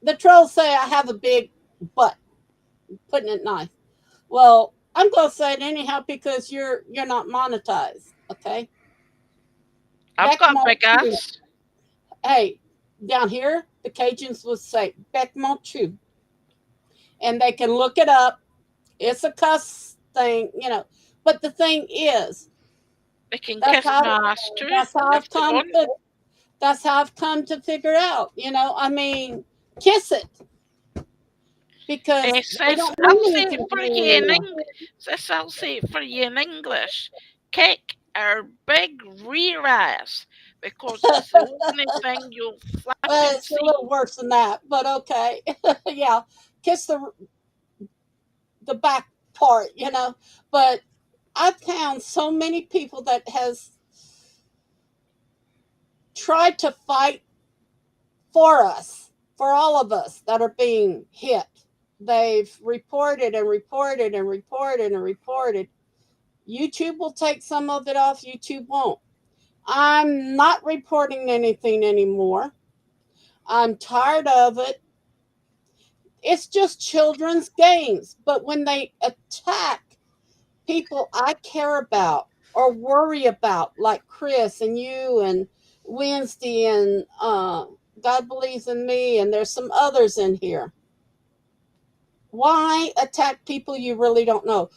the trolls say I have a big butt, putting it nice. Well, I'm gonna say it anyhow because you're not monetized. Okay, I've Beck got a big Monchu. ass. Hey, down here the Cajuns would say Beck Monchu, and they can look it up. It's a cuss thing, you know. But the thing is, They can that's kiss how my ass too that's how if I've they come want. to that's how I've come to figure out. You know, I mean, kiss it because they Sis, don't I'll mean say it anything to for me you in anymore. Sis, I'll say it for you in English. Kick our big rear ass because it's the only thing you'll Well, flapping it's a little see. worse than that, but okay. Yeah, kiss the back part, you know. But I've found so many people that has tried to fight for us, for all of us that are being hit. They've reported and reported and reported and reported. YouTube will take some of it off, YouTube won't. I'm not reporting anything anymore. I'm tired of it. It's just children's games. But when they attack people I care about or worry about, like Chris and you and Wednesday and God Believes in Me, and there's some others in here. Why attack people you really don't know?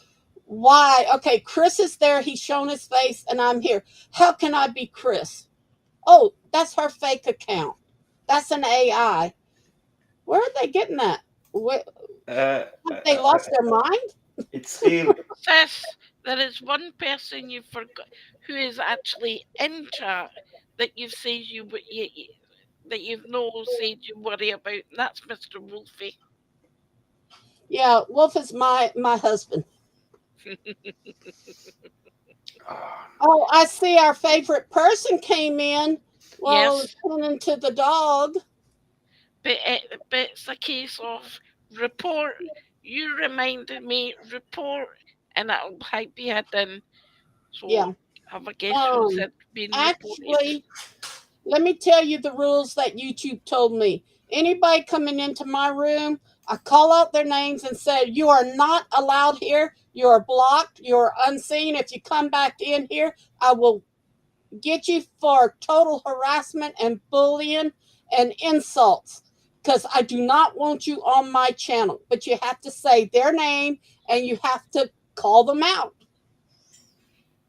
Why? Okay, Chris is there. He's shown his face, and I'm here. How can I be Chris? Oh, that's her fake account. That's an AI. Where are they getting that? Where, Uh, have they lost their mind? it's real. Sis, there is one person you forgot who is actually in chat that you've said that you've no said you worry about, and that's Mr. Wolfie. Yeah, Wolf is my husband. Ah, Oh, I see our favorite person came in while I was Yes, tending to the dog. but it's a case of report. You reminded me, report, and it'll be hidden. Yeah. So have a guess who's Um, been reported. actually, let me tell you the rules that YouTube told me. Anybody coming into my room, I call out their names and say, "You are not allowed here. You are blocked. You are unseen. If you come back in here, I will get you for total harassment and bullying and insults because I do not want you on my channel." But you have to say their name and you have to call them out.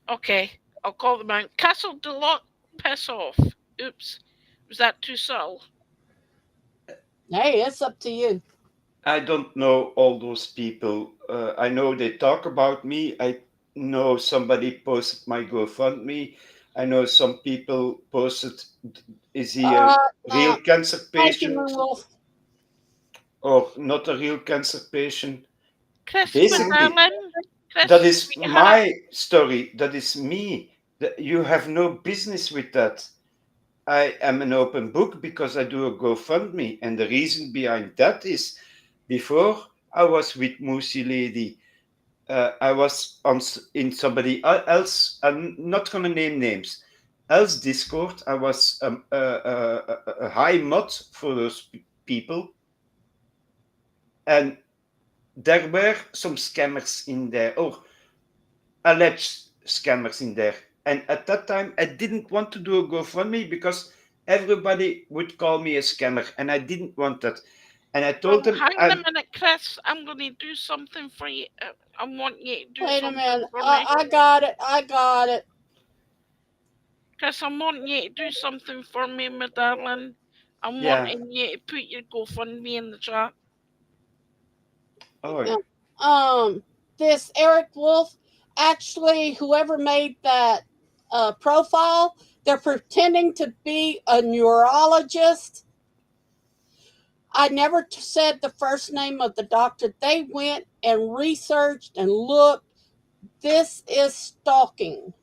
Okay, I'll call them out. Castle Delock, piss off. Oops, was that too subtle? Hey, it's up to you. I don't know all those people. I know they talk about me. I know somebody posted my GoFundMe. I know some people posted, is he a Uh, real cancer thank you, patient Moonwolf. or not a real cancer patient? Chris Basically, McDarlin, that Chris, is sweetheart. my story. That is me. You have no business with that. I am an open book because I do a GoFundMe. And the reason behind that is before I was with Mussi Lady, I was in somebody else, I'm not going to name names, else Discord. I was a high mod for those people. And there were some scammers in there, or alleged scammers in there. And at that time, I didn't want to do a GoFundMe because everybody would call me a scammer, and I didn't want that. And I told Well, them, hang on a minute, Chris. I'm going to do something for you. I want you to do Wait a something minute. for me. I got it. I got it. Chris, I'm wanting you to do something for me, my darling. I'm yeah, wanting you to put your GoFundMe in the chat. oh, Yeah. This Eric Wolf, actually, whoever made that profile, they're pretending to be a neurologist. I never said the first name of the doctor. They went and researched and looked. This is stalking.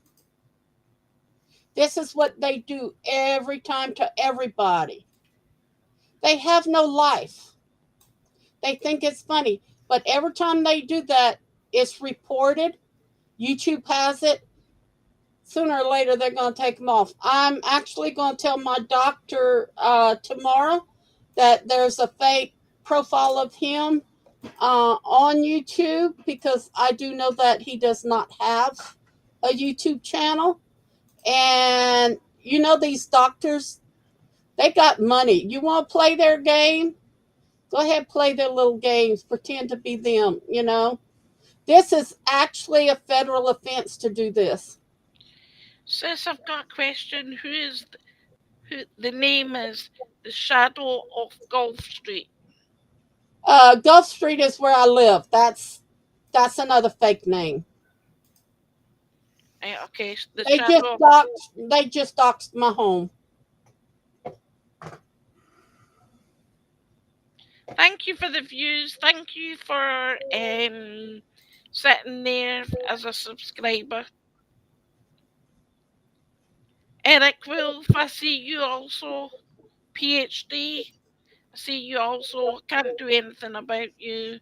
This is what they do every time to everybody. They have no life. They think it's funny. But every time they do that, it's reported. YouTube has it. Sooner or later, they're going to take them off. I'm actually going to tell my doctor tomorrow that there's a fake profile of him on YouTube because I do know that he does not have a YouTube channel. And you know, these doctors, they got money. You want to play their game? Go ahead, play their little games, pretend to be them, you know. This is actually a federal offense to do this. Sis, I've got a question. Who the name is? The Shadow of Gulf Street. Gulf Street is where I live. That's another fake name. Okay, the They just Shadow. doxed my home. Thank you for the views. Thank you for sitting there as a subscriber. Eric Wolf, I see you also. PhD, I see you also. Can't do anything about you,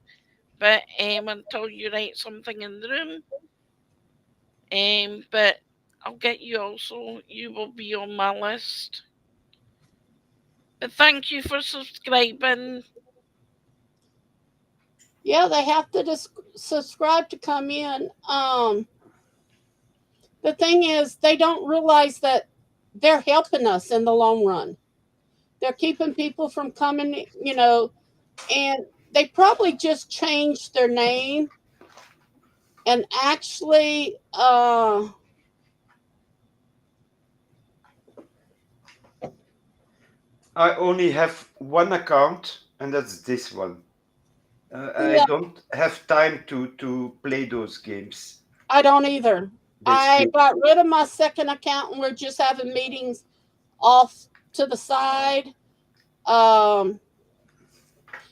but until you write something in the room. But I'll get you also. You will be on my list. But thank you for subscribing. Yeah, they have to subscribe to come in. The thing is, they don't realize that they're helping us in the long run. They're keeping people from coming, and they probably just changed their name and actually I only have one account, and that's this one. I yeah, don't have time to play those games. I don't either. That's I true. got rid of my second account and we're just having meetings off to the side. um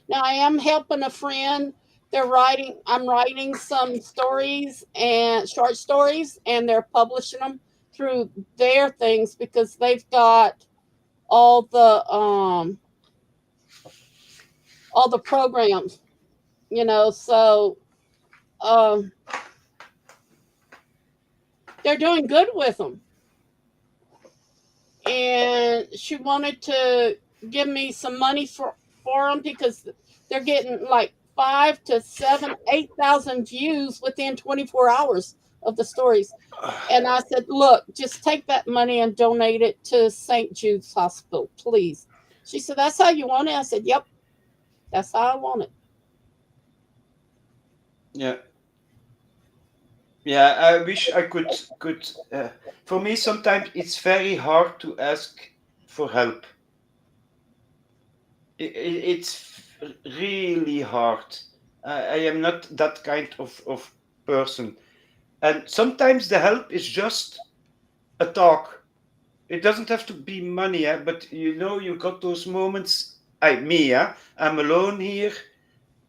Now I am helping a friend. I'm writing some stories and short stories, and they're publishing them through their things because they've got all the um all the programs, so um they're doing good with them. And she wanted to give me some money for them because they're getting like 5 to 7, 8,000 views within 24 hours of the stories. And I said, look, just take that money and donate it to St. Jude's Hospital, please. She said, that's how you want it? I said, yep, that's how I want it. Yeah, yeah. I wish I could. For me, sometimes it's very hard to ask for help. It's really hard. I am not that kind of person, and sometimes the help is just a talk. It doesn't have to be money, but you got those moments. I'm alone here.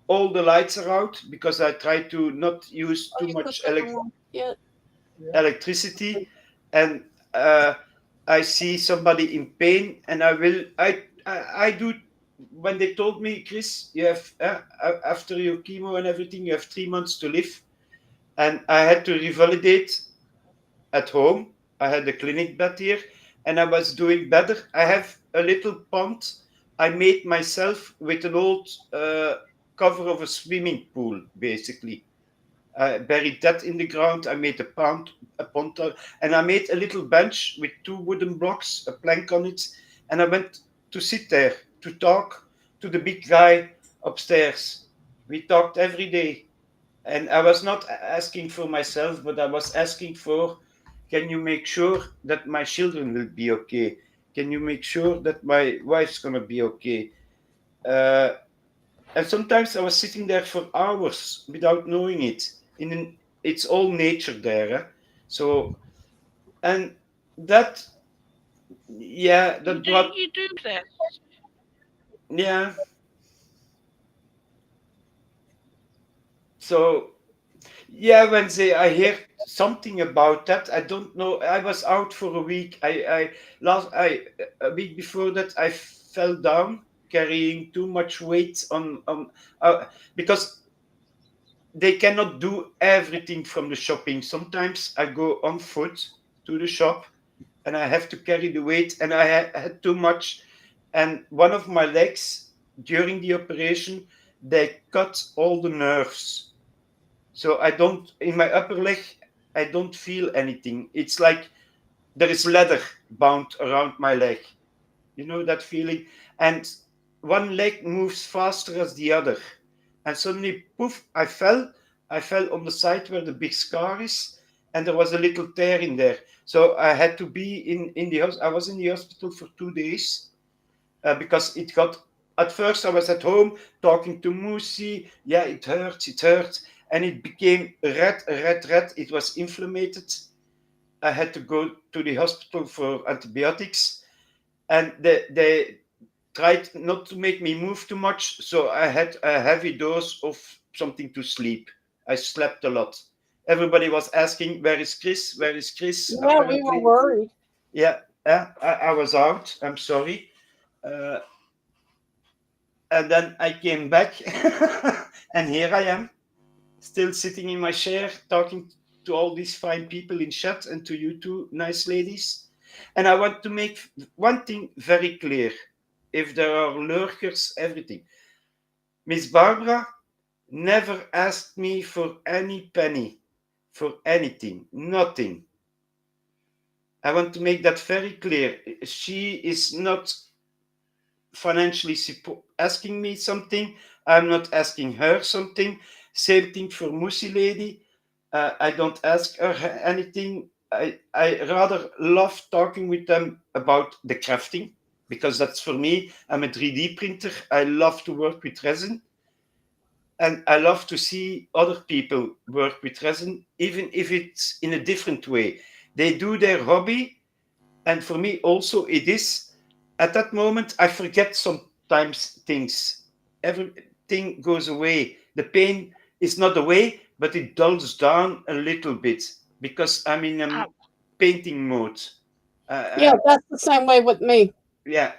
All the lights are out because I try to not use Oh, too you put much that on it? electricity, and I see somebody in pain, and I do. When they told me, Chris, you have after your chemo and everything, you have 3 months to live, and I had to revalidate at home. I had a clinic bed here, and I was doing better. I have a little pond I made myself with an old cover of a swimming pool, basically. I buried that in the ground. I made a pond, and I made a little bench with two wooden blocks, a plank on it, and I went to sit there to talk to the big guy upstairs. We talked every day, and I was not asking for myself, but I was asking for, can you make sure that my children will be okay? Can you make sure that my wife's gonna be okay? Uh, and sometimes I was sitting there for hours without knowing it. It's all nature there, eh? So, and that, yeah, that Do brought, you do this? yeah. So, yeah, when I hear something about that, I don't know. I was out for a week. I a week before that I fell down carrying too much weight on because they cannot do everything from the shopping. Sometimes I go on foot to the shop and I have to carry the weight, and I had too much. And one of my legs during the operation, they cut all the nerves. So I don't, in my upper leg, I don't feel anything. It's like there is leather bound around my leg. You know that feeling? And one leg moves faster as the other. And suddenly, poof, I fell. I fell on the side where the big scar is, and there was a little tear in there. So I had to be in the hospital. I was in the hospital for 2 days because it got. At first, I was at home talking to Mussi. Yeah, it hurts, and it became red, red, red. It was inflamed. I had to go to the hospital for antibiotics, and they tried not to make me move too much, so I had a heavy dose of something to sleep. I slept a lot. Everybody was asking, where is Chris? Where is Chris? Yeah, we were Apparently, worried. yeah. I was out. I'm sorry. Uh, and then I came back, and here I am, still sitting in my chair, talking to all these fine people in chat and to you two nice ladies. And I want to make one thing very clear. If there are lurkers, everything. Miss Barbara never asked me for any penny, for anything, nothing. I want to make that very clear. She is not financially asking me something. I'm not asking her something. Same thing for Mussi lady. I don't ask her anything. I rather love talking with them about the crafting because that's for me. I'm a 3D printer. I love to work with resin and I love to see other people work with resin, even if it's in a different way. They do their hobby, and for me also it is. At that moment, I forget sometimes things. Everything goes away. The pain is not away, but it dulls down a little bit because I'm in a Oh, painting mode. Yeah, Uh, that's the same way with me. yeah,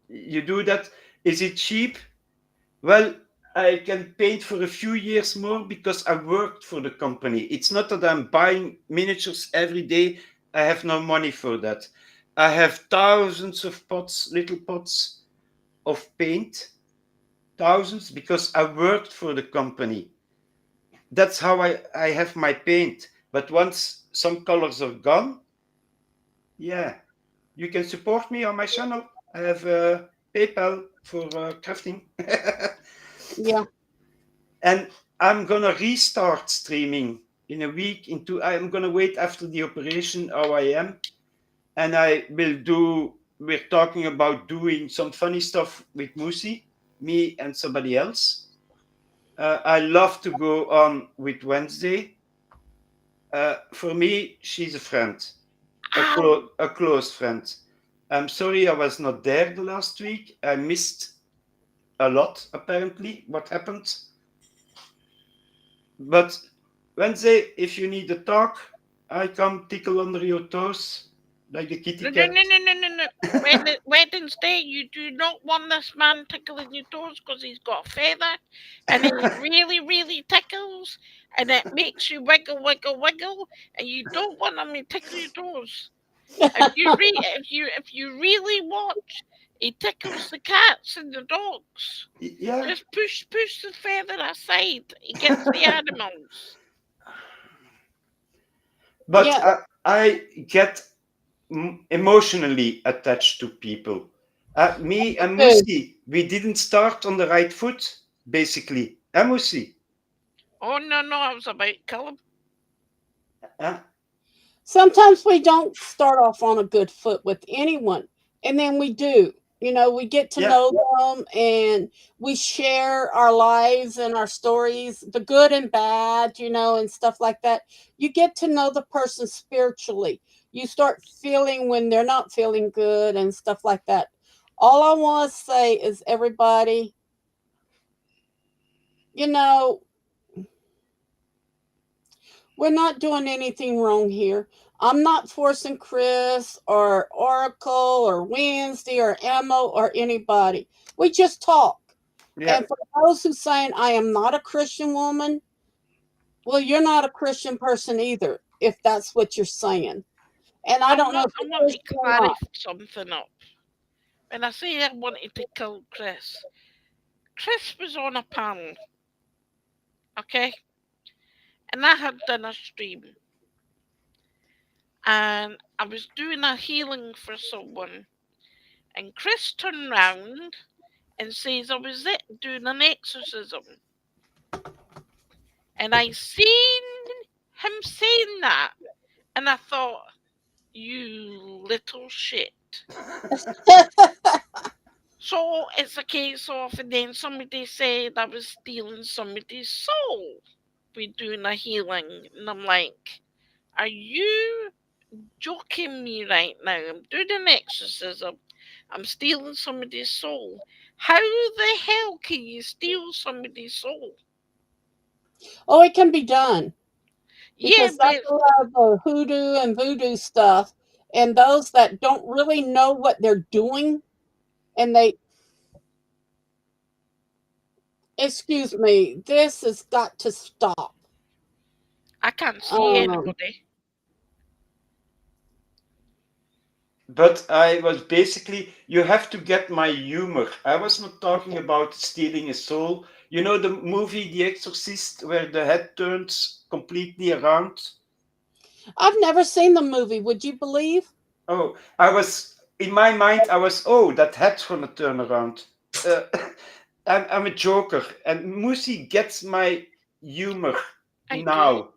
you do that. Is it cheap? Well, I can paint for a few years more because I worked for the company. It's not that I'm buying miniatures every day. I have no money for that. I have thousands of pots, little pots of paint, thousands, because I worked for the company. That's how I have my paint. But once some colors are gone, yeah, you can support me on my channel. I have PayPal for crafting. Yeah. And I'm gonna restart streaming in a week. Into I'm gonna wait after the operation how I am, and I will do. We're talking about doing some funny stuff with Musi, me and somebody else. I love to go on with Wednesday. For me, she's a friend, ow. a close friend. I'm sorry I was not there the last week. I missed a lot apparently. What happened? But Wednesday, if you need a talk, I come tickle under your toes like the kitty No, no, cat. no, no, no, no, no. Wednesday, you do not want this man tickling your toes because he's got a feather and he really, really tickles and it makes you wiggle, wiggle, wiggle, and you don't want him to tickle your toes. If you really watch, he tickles the cats and the dogs. Yeah, Just push the feather aside. He gets the animals. but Yeah. I get emotionally attached to people. Me and Too. Musi, we didn't start on the right foot, basically. Musi? Oh no, no, I was about to kill him. Uh, Sometimes we don't start off on a good foot with anyone, and then we do. We get to yeah, know them and we share our lives and our stories, the good and bad, and stuff like that. You get to know the person spiritually. You start feeling when they're not feeling good and stuff like that. All I want to say is, everybody, you know, we're not doing anything wrong here. I'm not forcing Chris or Oracle or Wednesday or Emma or anybody. We just talk. yeah. And for those who saying I am not a Christian woman, well, you're not a Christian person either, if that's what you're saying. And I don't know if I you're want to Christian or clarify not. something up. When I say I wanted to kill Chris, Chris was on a panel, okay? And I had done a stream. And I was doing a healing for someone. And Chris turned round and says I was doing an exorcism. And I seen him saying that. And I thought, you little shit. So it's a case of, and then somebody said I was stealing somebody's soul. We're doing a healing. And I'm like, are you joking me right now? I'm doing an exorcism. I'm stealing somebody's soul. How the hell can you steal somebody's soul? Oh, it can be done Yeah, because but that's a lot of the hoodoo and voodoo stuff. And those that don't really know what they're doing, and they, excuse me, this has got to stop. I can't see Um, anybody. But I was basically, you have to get my humor. I was not talking about stealing a soul. You know the movie The Exorcist, where the head turns completely around? I've never seen the movie. Would you believe? Oh, I was, in my mind, I was, oh, that head's gonna turn around. Uh, I'm a joker, and Mussi gets my humor I do. now.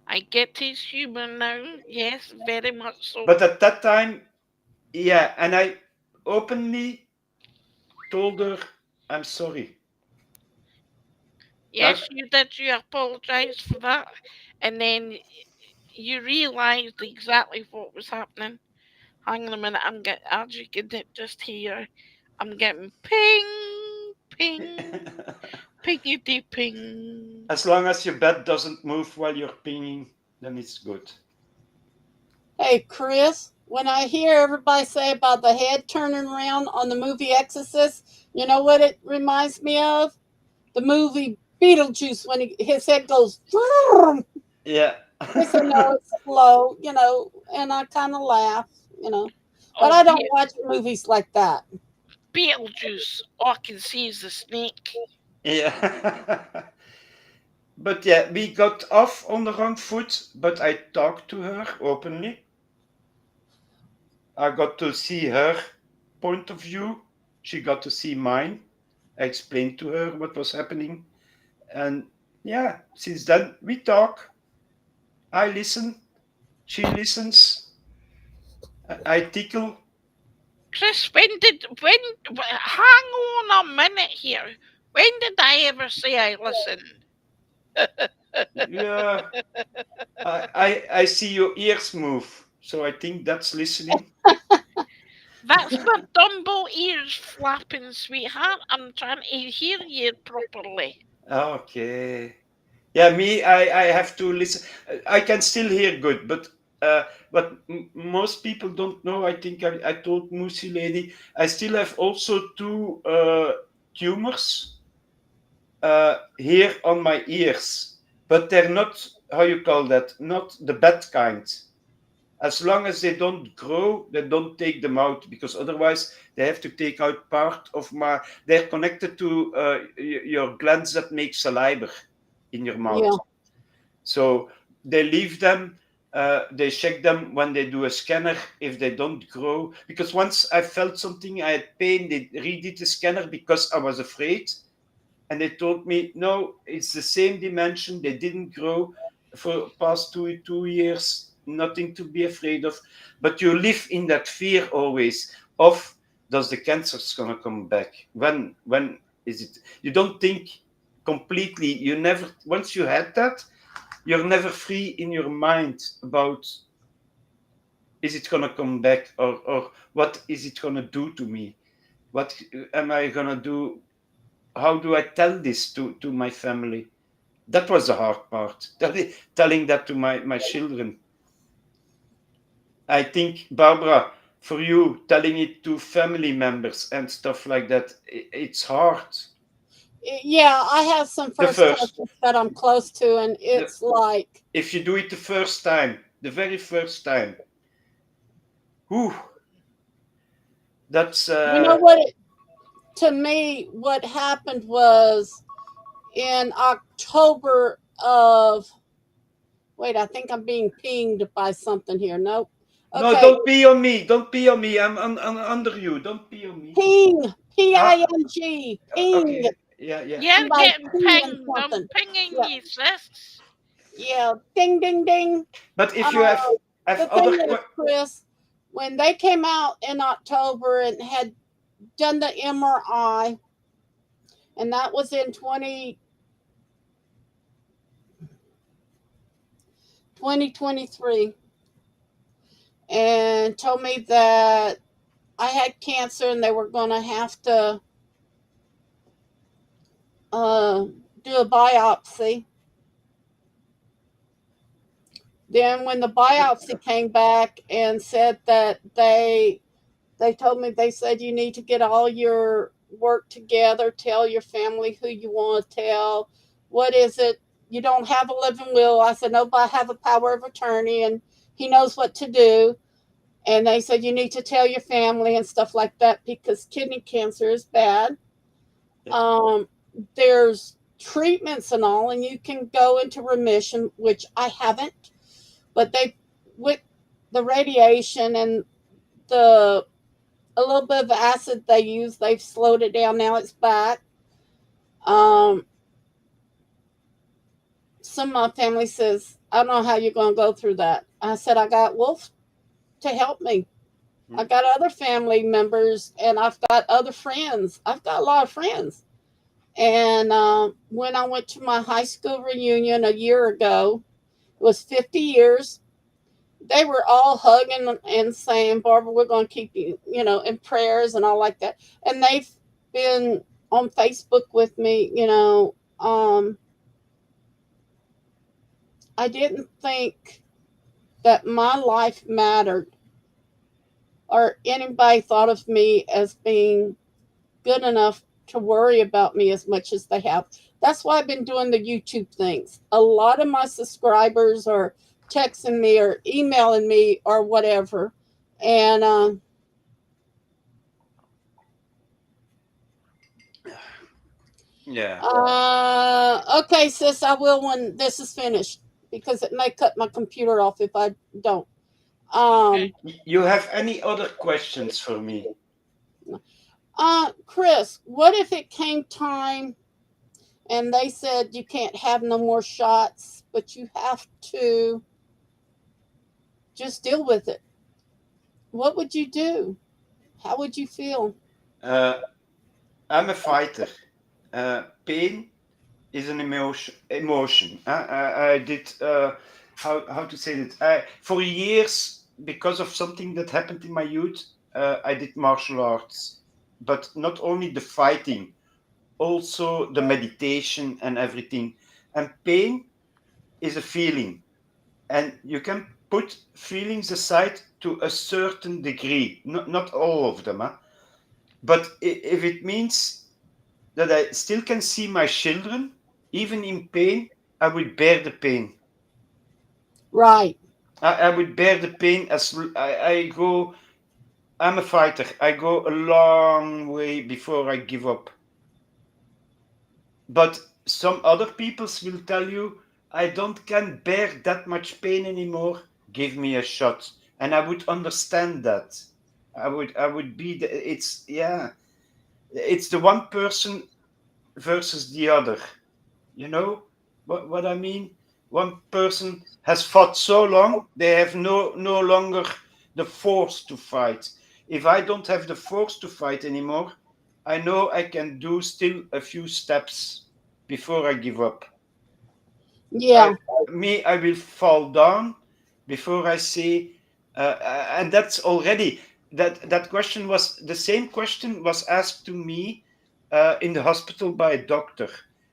I get his humor now. Yes, very much so. But at that time, yeah, and I openly told her, I'm sorry. Yes, you did. You apologise for that, and then you realised exactly what was happening. Hang on a minute. As you can just hear, I'm getting ping, ping, pingity ping. As long as your bed doesn't move while you're pinging, then it's good. Hey, Chris, when I hear everybody say about the head turning around on the movie Exorcist, you know what it reminds me of? The movie Beetlejuice when his head goes, vroom. Yeah. They say, no, it's slow, and I kind of laugh, but Oh, I don't watch movies like that. Beetlejuice. All I can see is the snake. Yeah. But yeah, we got off on the wrong foot, but I talked to her openly. I got to see her point of view. She got to see mine. I explained to her what was happening. And yeah, since then we talk. I listen. She listens. I tickle. Chris, hang on a minute here. When did I ever say I listened? Yeah, I see your ears move. So I think that's listening. That's the Dumbo ears flapping, sweetheart. I'm trying to hear you properly. Okay. Yeah, me, I have to listen. I can still hear good, but most people don't know. I think I told Moosey Lady, I still have also two tumors here on my ears, but they're not, how you call that, not the bad kind. As long as they don't grow, they don't take them out because otherwise they have to take out part of my. They're connected to your glands that make saliva in your mouth. Yeah, So they leave them. They check them when they do a scanner if they don't grow. Because once I felt something, I had pain. They redid the scanner because I was afraid, and they told me no, it's the same dimension. They didn't grow for past two years. Nothing to be afraid of. But you live in that fear always of does the cancer's gonna come back? When is it? You don't think completely. You never. Once you had that, you're never free in your mind about is it gonna come back or what is it gonna do to me? What am I gonna do? How do I tell this to my family? That was the hard part. Telling that to my children. I think, Barbara, for you, telling it to family members and stuff like that, it's hard. yeah. I have some The first first, cousins that I'm close to, and the, it's like, if you do it the first time, the very first time, whew, that's you know what? To me, what happened was in October of. Wait, I think I'm being pinged by something here. Nope. no. Okay, Don't be on me. Don't be on me. I'm under you. Don't be on me. ping, Ah, Ping, ping. okay. Yeah, yeah. You're Somebody's getting pinging pinged. I'm something. pinging Yeah, you, sis. yeah. Ding, ding, ding. But if you Uh, have the thing other is, Chris, when they came out in October and had done the MRI, and that was in 2023, and told me that I had cancer and they were going to have to uh, do a biopsy. Then when the biopsy came back and said that they told me, they said you need to get all your work together, tell your family who you want to tell. What is it? You don't have a living will. I said, no, but I have a power of attorney and he knows what to do. And they said, you need to tell your family and stuff like that because kidney cancer is bad. Yeah. Um, there's treatments and all, and you can go into remission, which I haven't, but they, with the radiation and the a little bit of acid they use, they've slowed it down. Now it's back. Um, some of my family says, I don't know how you're going to go through that. I said, I got Wolf to help me. I got other family members and I've got other friends. I've got a lot of friends. And when I went to my high school reunion a year ago, it was 50 years. They were all hugging and saying, Barbara, we're going to keep you, in prayers and all like that. And they've been on Facebook with me, I didn't think that my life mattered or anybody thought of me as being good enough to worry about me as much as they have. That's why I've been doing the YouTube things. A lot of my subscribers are texting me or emailing me or whatever. And Yeah. okay, sis, I will when this is finished because it may cut my computer off if I don't. Okay. You have any other questions for me? Chris, what if it came time and they said you can't have no more shots, but you have to just deal with it? What would you do? How would you feel? Uh, I'm a fighter. Pain is an emotion. Emotion. I did. How to say it? For years, because of something that happened in my youth, I did martial arts, but not only the fighting, also the meditation and everything. And pain is a feeling, and you can put feelings aside to a certain degree, not all of them. Huh? But if it means that I still can see my children, even in pain, I would bear the pain. Right. I would bear the pain as I go. I'm a fighter. I go a long way before I give up. But some other peoples will tell you, I don't can bear that much pain anymore. Give me a shot, and I would understand that. I would be the. It's yeah. It's the one person versus the other. You know what I mean? One person has fought so long, they have no longer the force to fight. If I don't have the force to fight anymore, I know I can do still a few steps before I give up. I Yeah. I will fall down before I say, and that's already that question was the same question was asked to me in the hospital by a doctor,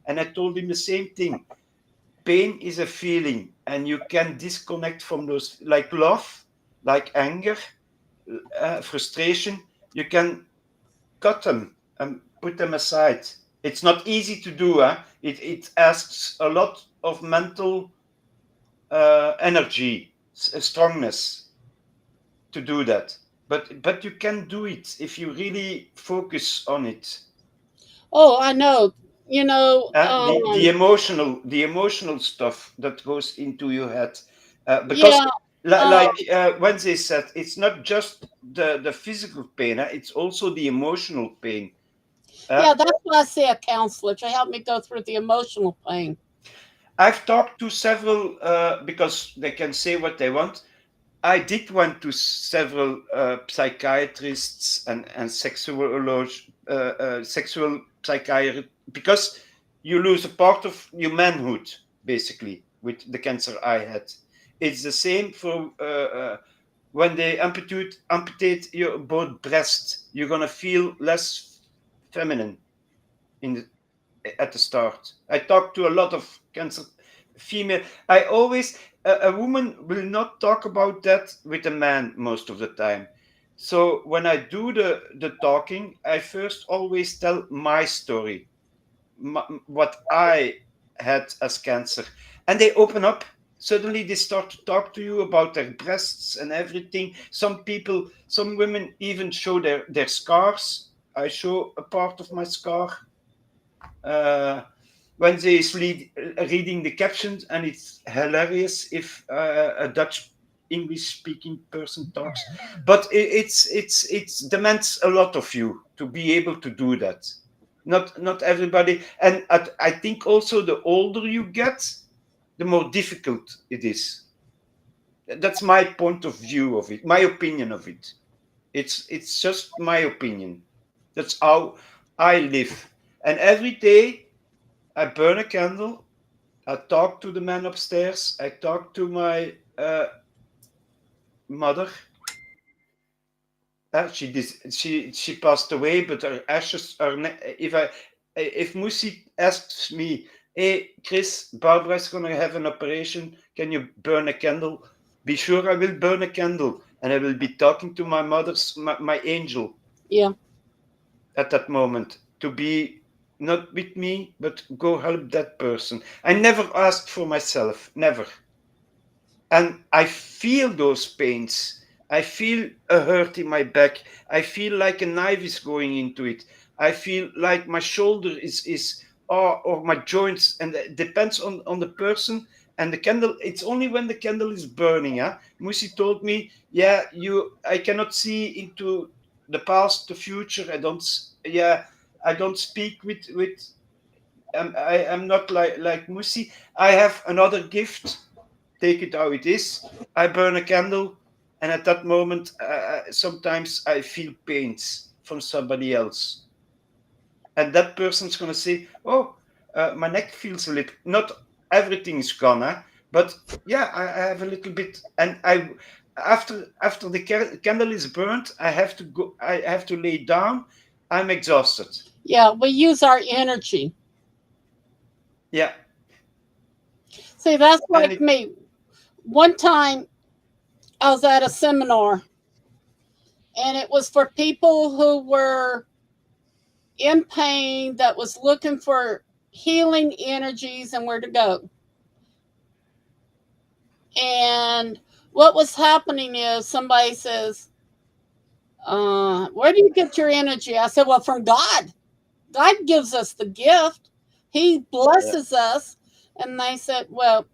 and I told him the same thing. Pain is a feeling, and you can disconnect from those, like love, like anger, frustration. You can cut them and put them aside. It's not easy to do. Huh? It asks a lot of mental energy, strongness to do that. But you can do it if you really focus on it. Oh, I know. The emotional stuff that goes into your head, because Yeah. Um, like Wednesday said, it's not just the physical pain, it's also the emotional pain. Uh, yeah, that's why I see a counselor to help me go through the emotional pain. I've talked to several because they can say what they want. I did went to several psychiatrists and sexual psychiatrists, because you lose a part of your manhood basically with the cancer I had. It's the same for when they amputate your both breasts. You're gonna feel less feminine in at the start. I talked to a lot of cancer female. I always a woman will not talk about that with a man most of the time. So when I do the talking, I first always tell my story, what I had as cancer, and they open up. Suddenly they start to talk to you about their breasts and everything. Some people, some women even show their scars. I show a part of my scar uh, when they is reading the captions, and it's hilarious if a Dutch English speaking person talks. But it's demands a lot of you to be able to do that. Not everybody, and I think also the older you get, the more difficult it is. That's my point of view of it, my opinion of it. It's just my opinion. That's how I live, and every day I burn a candle. I talk to the man upstairs. I talk to my mother. She passed away, but her ashes are. If Mussi asks me, "Hey, Chris, Barbara is gonna have an operation. Can you burn a candle?" Be sure I will burn a candle, and I will be talking to my angel Yeah. at that moment to be not with me, but go help that person. I never asked for myself, never. And I feel those pains. I feel a hurt in my back. I feel like a knife is going into it. I feel like my shoulder is or my joints, and it depends on the person. And the candle, it's only when the candle is burning. Huh? Musi told me, yeah, I cannot see into the past, the future. Yeah, I don't speak with. I am not like Musi. I have another gift, take it how it is. I burn a candle, and at that moment, sometimes I feel pains from somebody else, and that person's gonna say, "Oh, my neck feels a little." Not everything is gone, huh? But yeah, I have a little bit, and I after the candle is burnt, I have to go. I have to lay down. I'm exhausted. Yeah, we use our energy. Yeah, See, that's and like me. One time I was at a seminar, and it was for people who were in pain, that was looking for healing energies and where to go. And what was happening is somebody says, where do you get your energy? I said, well, from God. God gives us the gift, He yeah, blesses us. And they said, well,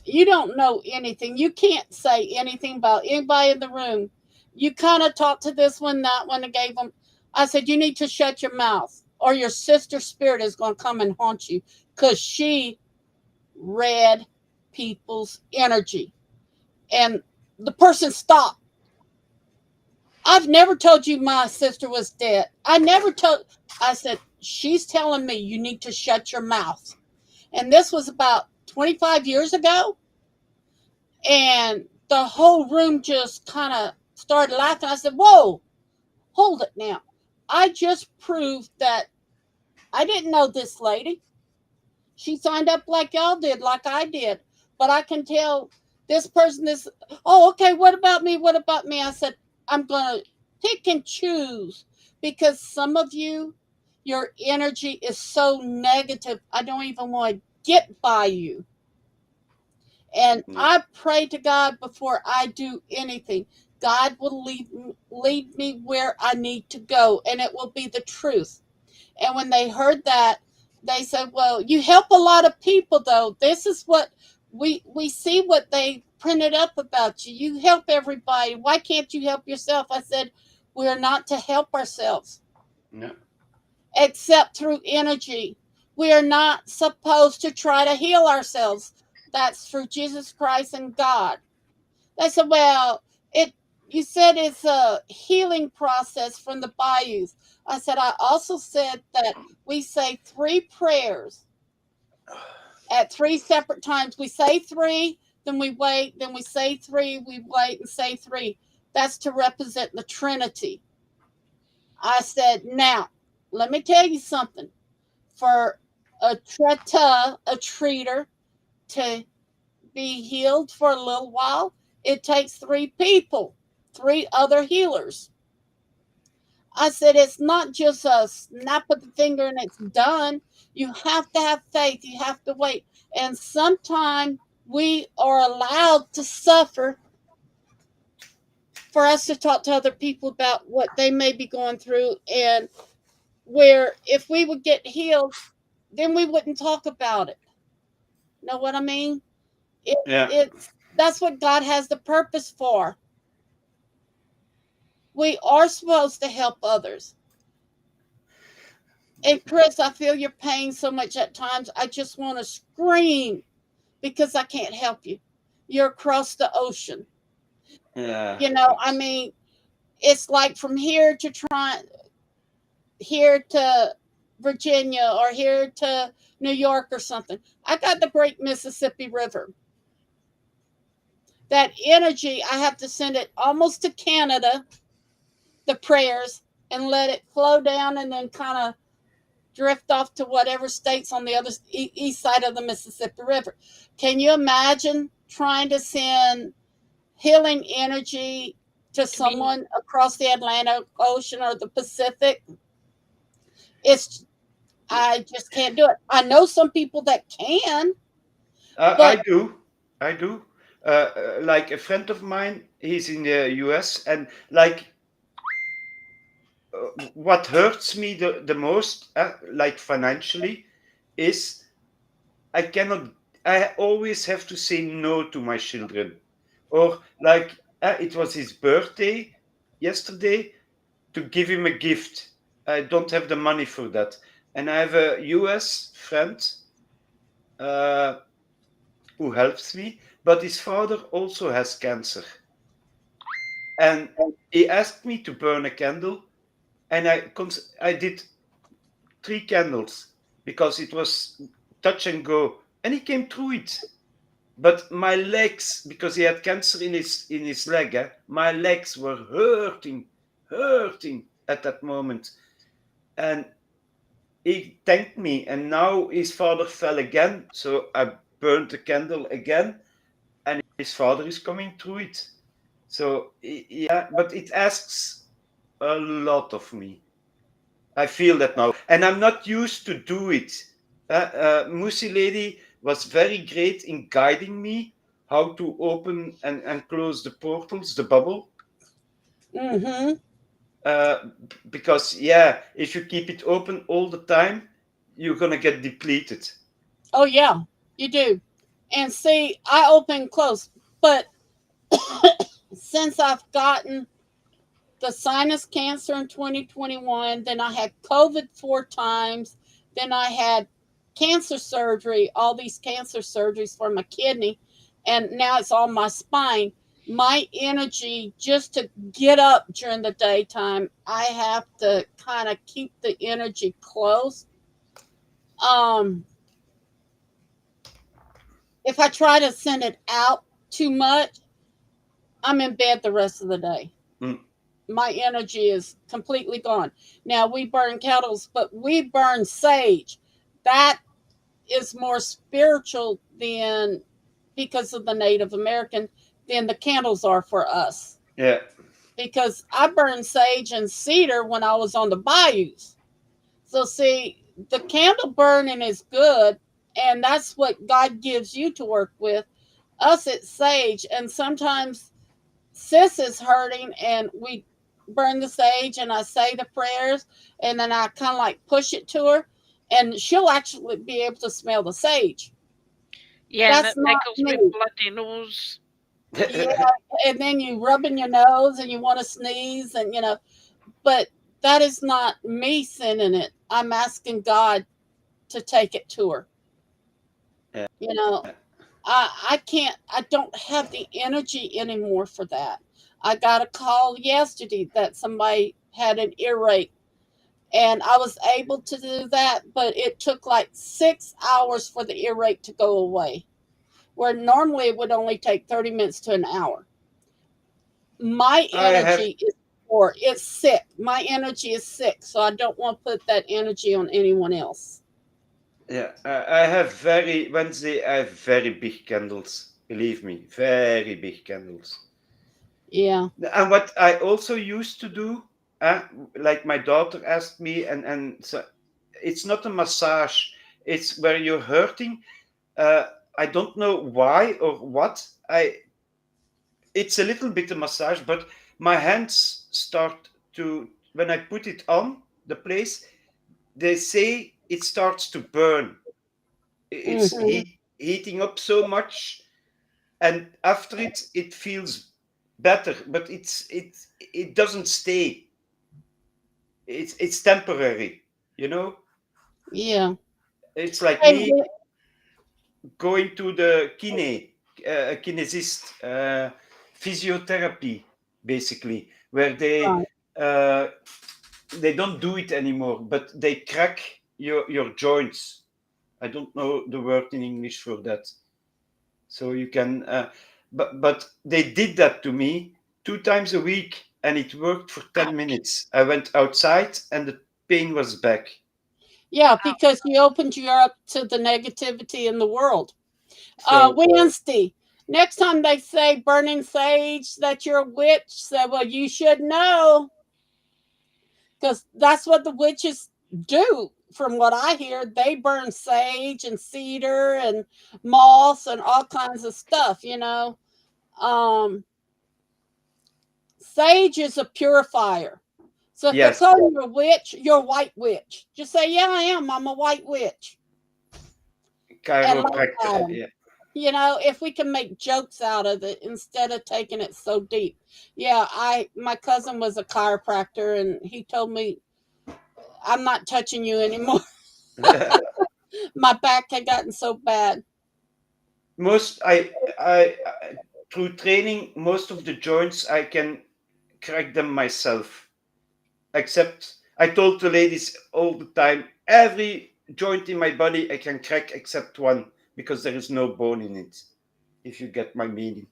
you don't know anything. You can't say anything about anybody in the room. You kind of talked to this one, that one, and gave them. I said, you need to shut your mouth, or your sister spirit is going to come and haunt you, because she read people's energy. And the person stopped. I've never told you my sister was dead. I never told. I said, she's telling me you need to shut your mouth. And this was about 25 years ago. And the whole room just kind of started laughing. I said, whoa, hold it now. I just proved that I didn't know this lady. She signed up like y'all did, like I did. But I can tell this person is, oh, okay, what about me? What about me? I said, I'm going to pick and choose, because some of you, your energy is so negative, I don't even want to get by you. And yeah, I pray to God before I do anything. God will lead me where I need to go, and it will be the truth. And when they heard that, they said, well, you help a lot of people, though. This is what we see what they printed up about you. You help everybody. Why can't you help yourself? I said, we're not to help ourselves yeah, except through energy. We are not supposed to try to heal ourselves. That's through Jesus Christ and God. They said, well, it you said it's a healing process from the bayous. I said, I also said that we say three prayers at three separate times. We say three, then we wait, then we say three, we wait and say three. That's to represent the Trinity. I said, now, let me tell you something. For a treater to be healed for a little while, it takes 3 people, 3 other healers. I said, it's not just a snap of the finger and it's done. You have to have faith. You have to wait. And sometimes we are allowed to suffer for us to talk to other people about what they may be going through. And where if we would get healed, then we wouldn't talk about it. Know what I mean? Yeah. It's that's what God has the purpose for. We are supposed to help others. And Chris, I feel your pain so much at times. I just want to scream because I can't help you. You're across the ocean. Yeah. I mean, it's like from here to Virginia or here to New York or something. I got the Great Mississippi River. That energy, I have to send it almost to Canada, the prayers, and let it flow down and then kind of drift off to whatever states on the other east side of the Mississippi River. Can you imagine trying to send healing energy to someone across the Atlantic Ocean or the Pacific? I just can't do it. I know some people that can, I but do. I do. Like a friend of mine, he's in the US, and like what hurts me the most, like financially, is I cannot. I always have to say no to my children, or like it was his birthday yesterday to give him a gift. I don't have the money for that, and I have a US friend uh, who helps me, but his father also has cancer, and he asked me to burn a candle, and I did 3 candles because it was touch and go, and he came through it. But my legs, because he had cancer in his leg, my legs were hurting at that moment, and he thanked me. And now his father fell again, so I burned the candle again, and his father is coming through it. So yeah, but it asks a lot of me. I feel that now, and I'm not used to do it. Mussi lady was very great in guiding me how to open and close the portals, the bubble. mm-hmm. Uh, because yeah, if you keep it open all the time, you're gonna get depleted. Oh yeah, you do. And see, I open close, but since I've gotten the sinus cancer in 2021, then I had COVID 4 times, then I had cancer surgery, all these cancer surgeries for my kidney, and now it's on my spine. My energy just to get up during the daytime, I have to kind of keep the energy close. Um, if I try to send it out too much, I'm in bed the rest of the day. Mm. My energy is completely gone. Now we burn candles, but we burn sage. That is more spiritual than because of the Native American than the candles are for us. Yeah, Because I burned sage and cedar when I was on the bayous. So see, the candle burning is good, and that's what God gives you to work with. Us, it's sage, and sometimes sis is hurting and we burn the sage and I say the prayers and then I kind of like push it to her and she'll actually be able to smell the sage. Yeah, and That's it not tickles my me. bloody nose. Yeah, and then you rubbing your nose and you want to sneeze and but that is not me sending it. I'm asking God to take it to her. yeah, You know, I can't. I don't have the energy anymore for that. I got a call yesterday that somebody had an earache, and I was able to do that, but it took like 6 hours for the earache to go away, where normally it would only take 30 minutes to an hour. My I have. energy is poor. It's sick. My energy is sick, so I don't want to put that energy on anyone else. Yeah, I have very Wednesday. I have very big candles. Believe me, very big candles. Yeah. And what I also used to do, uh, like my daughter asked me, and so it's not a massage. It's where you're hurting. Uh, I don't know why or what. It's a little bit of massage, but my hands start to, when I put it on the place, they say it starts to burn. It's Hmm. heating up so much, and after it feels better, but it doesn't stay. It's temporary, you know. Yeah. It's like Hey, me going to the kinesist, physiotherapy, basically, where right. uh, they don't do it anymore, but they crack your joints. I don't know the word in English for that. So you can, but they did that to me 2 times a week, and it worked for 10 minutes. I went outside, and the pain was back. Yeah, because you opened you up to the negativity in the world. So Wednesday. Next time they say burning sage that you're a witch, say, well, you should know, because that's what the witches do. From what I hear, they burn sage and cedar and moss and all kinds of stuff. Um, Sage is a purifier. So if they yes, call you a witch, you're a white witch. Just say, yeah, I am. I'm a white witch. And laugh at chiropractor. them. Yeah. If we can make jokes out of it instead of taking it so deep. Yeah, my cousin was a chiropractor and he told me I'm not touching you anymore. My back had gotten so bad. most I through training, most of the joints I can crack them myself. Except I told the ladies all the time, every joint in my body I can crack except one, because there is no bone in it. If you get my meaning,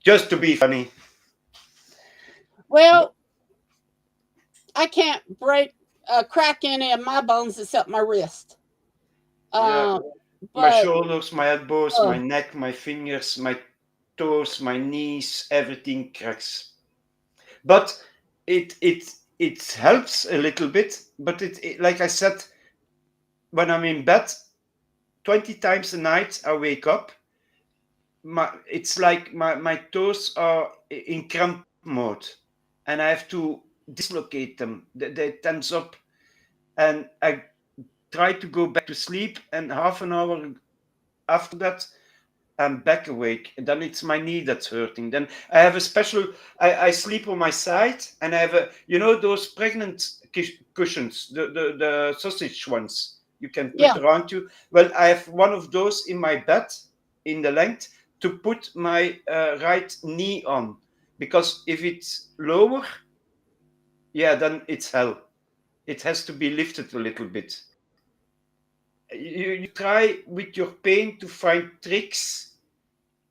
just to be funny. Well, I can't crack any of my bones except my wrist. Yeah, Um, my but shoulders, my elbows, uh, my neck, my fingers, my toes, my knees, everything cracks. But it helps a little bit. But like I said, when I'm in bed, 20 times a night I wake up. It's like my toes are in cramp mode, and I have to dislocate them. They tense up, and I try to go back to sleep, and half an hour after that I'm back awake. And then it's my knee that's hurting. Then I have a special. I sleep on my side, and I have those pregnant cushions, the sausage ones you can put yeah, around you. Well, I have one of those in my bed, in the length, to put my right knee on, because if it's lower, yeah, then it's hell. It has to be lifted a little bit. You try with your pain to find tricks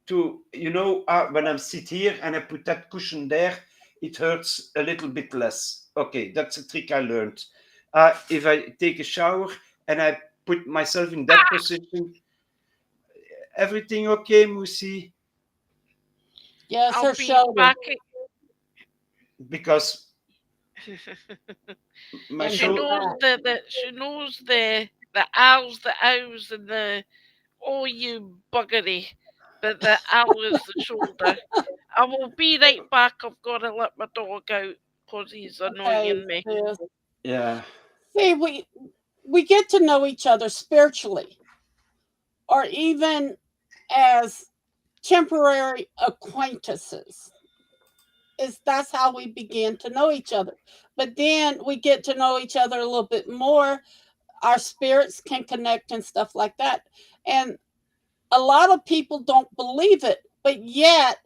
to, when I sit here and I put that cushion there, it hurts a little bit less. Okay, that's a trick I learned. If I take a shower and I put myself in that position, everything okay, Musi? yes, I'll her be shoulder back. Because my and She her shoulder, knows back. the owls, the owls, and the oh you buggery. But the owl is the shoulder. I will be right back. I've got to let my dog out because he's Okay, annoying me. sis. yeah, See, we get to know each other spiritually, or even as temporary acquaintances. Is That's how we begin to know each other. But then we get to know each other a little bit more. Our spirits can connect and stuff like that. And a lot of people don't believe it, but yet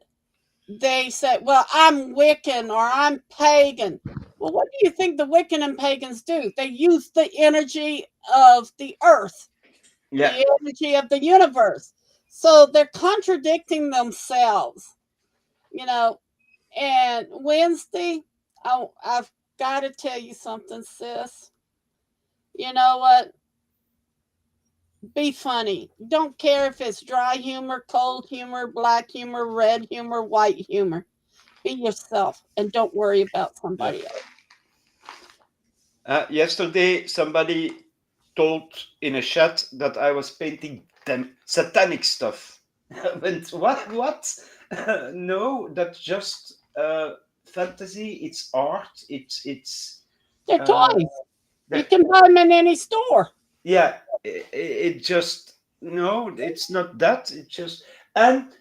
they say, well, I'm Wiccan or I'm pagan. Well, what do you think the Wiccan and pagans do? They use the energy of the earth, yeah. the energy of the universe. So they're contradicting themselves, you know. And Wednesday, I've got to tell you something, sis. You know what? Be funny. Don't care if it's dry humor, cold humor, black humor, red humor, white humor. Be yourself and don't worry about Yeah. somebody else. Yesterday, somebody told in a chat that I was painting them satanic stuff. I went, what? What? No, that's just fantasy. It's art. It's They're uh, toys. You that. can buy them in any store. Yeah. It just no. It's not that. It's just and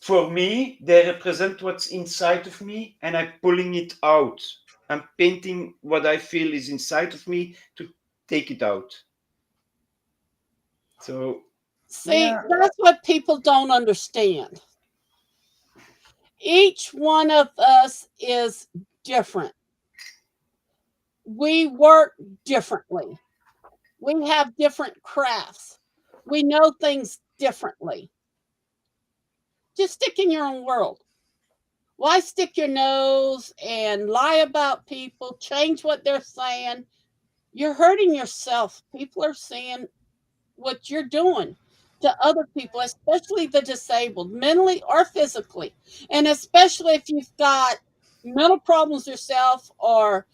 for me, they represent what's inside of me, and I'm pulling it out. I'm painting what I feel is inside of me to take it out. So See, yeah, that's what people don't understand. Each one of us is different. We work differently. We have different crafts. We know things differently. Just stick in your own world. Why stick your nose and lie about people, change what they're saying? You're hurting yourself. People are seeing what you're doing to other people, especially the disabled, mentally or physically. And especially if you've got mental problems yourself or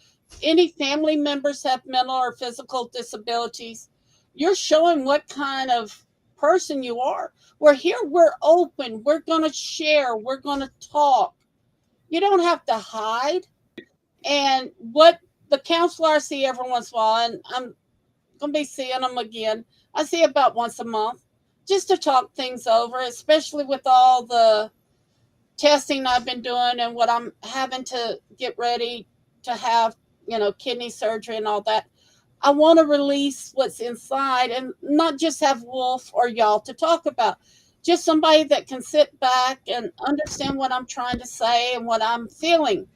any family members have mental or physical disabilities, you're showing what kind of person you are. We're here, we're open, we're going to share, we're going to talk. You don't have to hide. And what the counselor I see every once in a while, and I'm gonna be seeing them again. I see about once a month, just to talk things over, especially with all the testing I've been doing and what I'm having to get ready to have, kidney surgery and all that. I want to release what's inside and not just have Wolf or y'all to talk about. Just somebody that can sit back and understand what I'm trying to say and what I'm feeling.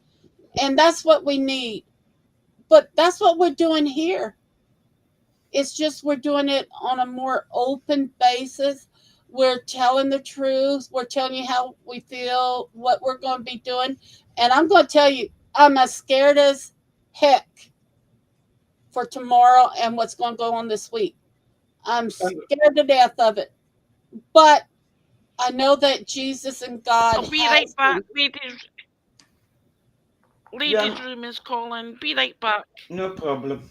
And that's what we need. But that's what we're doing here. It's just we're doing it on a more open basis. We're telling the truth. We're telling you how we feel, what we're going to be doing. And I'm going to tell you, I'm as scared as heck for tomorrow and what's going to go on this week. I'm and scared to death of it. But I know that Jesus and God I'll be right has back. me. yeah, Ladies' room is calling. Be right back. no problem.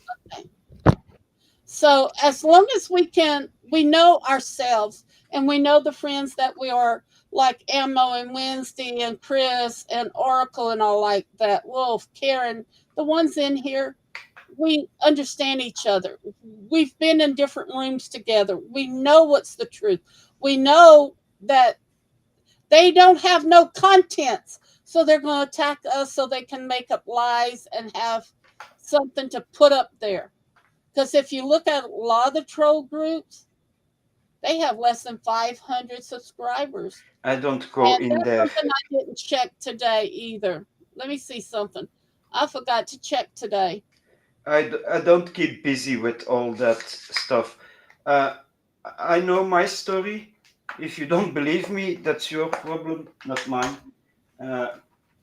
So as long as we know ourselves and we know the friends that we are, like Ammo and Wednesday and Chris and Oracle and all like that, Wolf, Karen, the ones in here, we understand each other. We've been in different rooms together. We know what's the truth. We know that they don't have no contents. So they're going to attack us so they can make up lies and have something to put up there. Because if you look at a lot of the troll groups, they have less than 500 subscribers. I don't go And in that's there. something I didn't check today either. Let me see something. I forgot to check today. I don't keep busy with all that stuff. Uh, I know my story. If you don't believe me, that's your problem, not mine. Uh,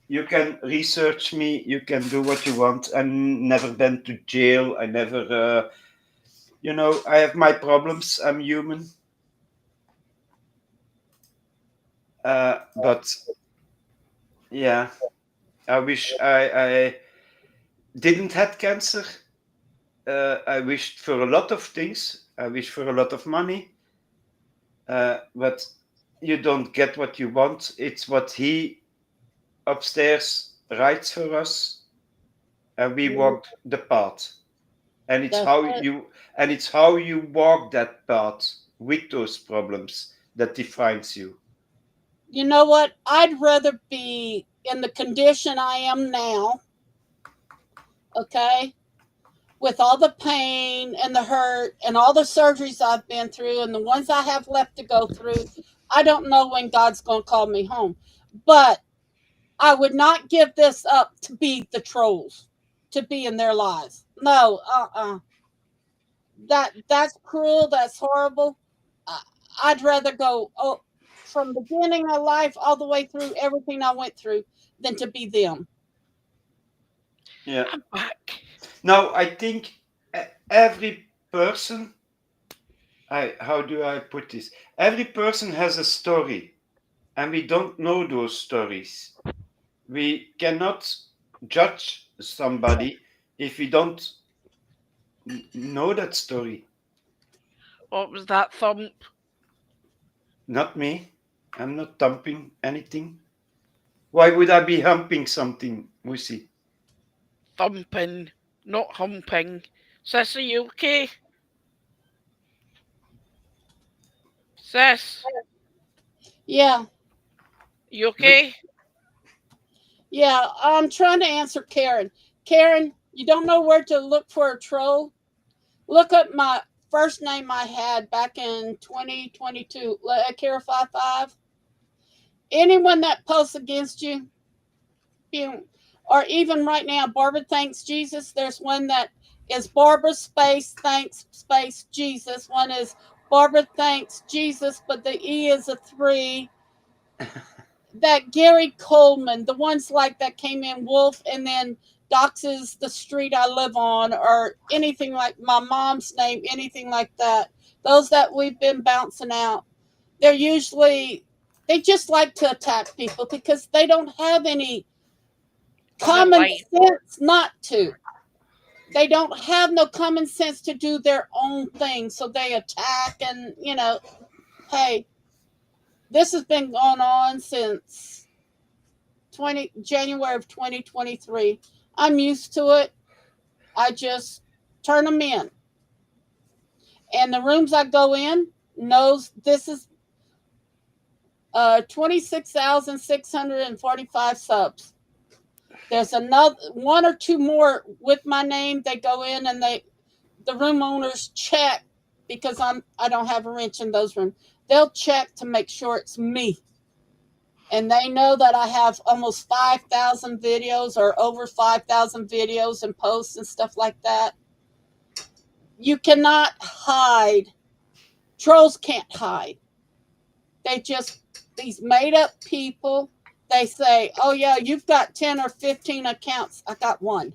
you can research me. You can do what you want. I never been to jail. I never, I have my problems. I'm human. But yeah, I wish I didn't had cancer. I wished for a lot of things. I wish for a lot of money. But you don't get what you want. It's what he upstairs writes for us, and we Mm, walk the path. And it's that's how it. you walk that path with those problems that defines you. You know what? I'd rather be in the condition I am now, okay, with all the pain and the hurt and all the surgeries I've been through and the ones I have left to go through. I don't know when God's going to call me home. But I would not give this up to be the trolls, to be in their lives. No, that's cruel. That's horrible. Uh, I'd rather go from beginning of life all the way through everything I went through than to be them. Yeah. I'm back. Now I think every person how do I put this? Every person has a story, and we don't know those stories. We cannot judge somebody if we don't know that story. What was that thump? Not me. I'm not thumping anything. Why would I be humping something, Mussi? Thumping, not humping. Sis, are you okay? Sis, Yeah, you But okay? yeah. I'm trying to answer Karen. Karen, you don't know where to look for a troll? Look up my first name I had back in 2022, Kara55. Anyone that posts against you, or even right now, Barbara thanks Jesus. There's one that is Barbara space thanks space Jesus. One is Barbara thanks Jesus, but the E is a 3. That Gary Coleman, the ones like that came in Wolf and then doxes the street I live on, or anything like my mom's name, anything like that. Those that we've been bouncing out, they're usually, they just like to attack people because they don't have any In their common life. sense not to. They don't have no common sense to do their own thing, so they attack. And hey, this has been going on since January of 2023. I'm used to it. I just turn them in, and the rooms I go in knows this is 26,645 subs. There's another one or two more with my name. They go in and the room owners check, because I don't have a wrench in those rooms. They'll check to make sure it's me. And they know that I have almost 5,000 videos, or over 5,000 videos and posts and stuff like that. You cannot hide. Trolls can't hide. These made up people. They say, oh yeah, you've got 10 or 15 accounts. I got one.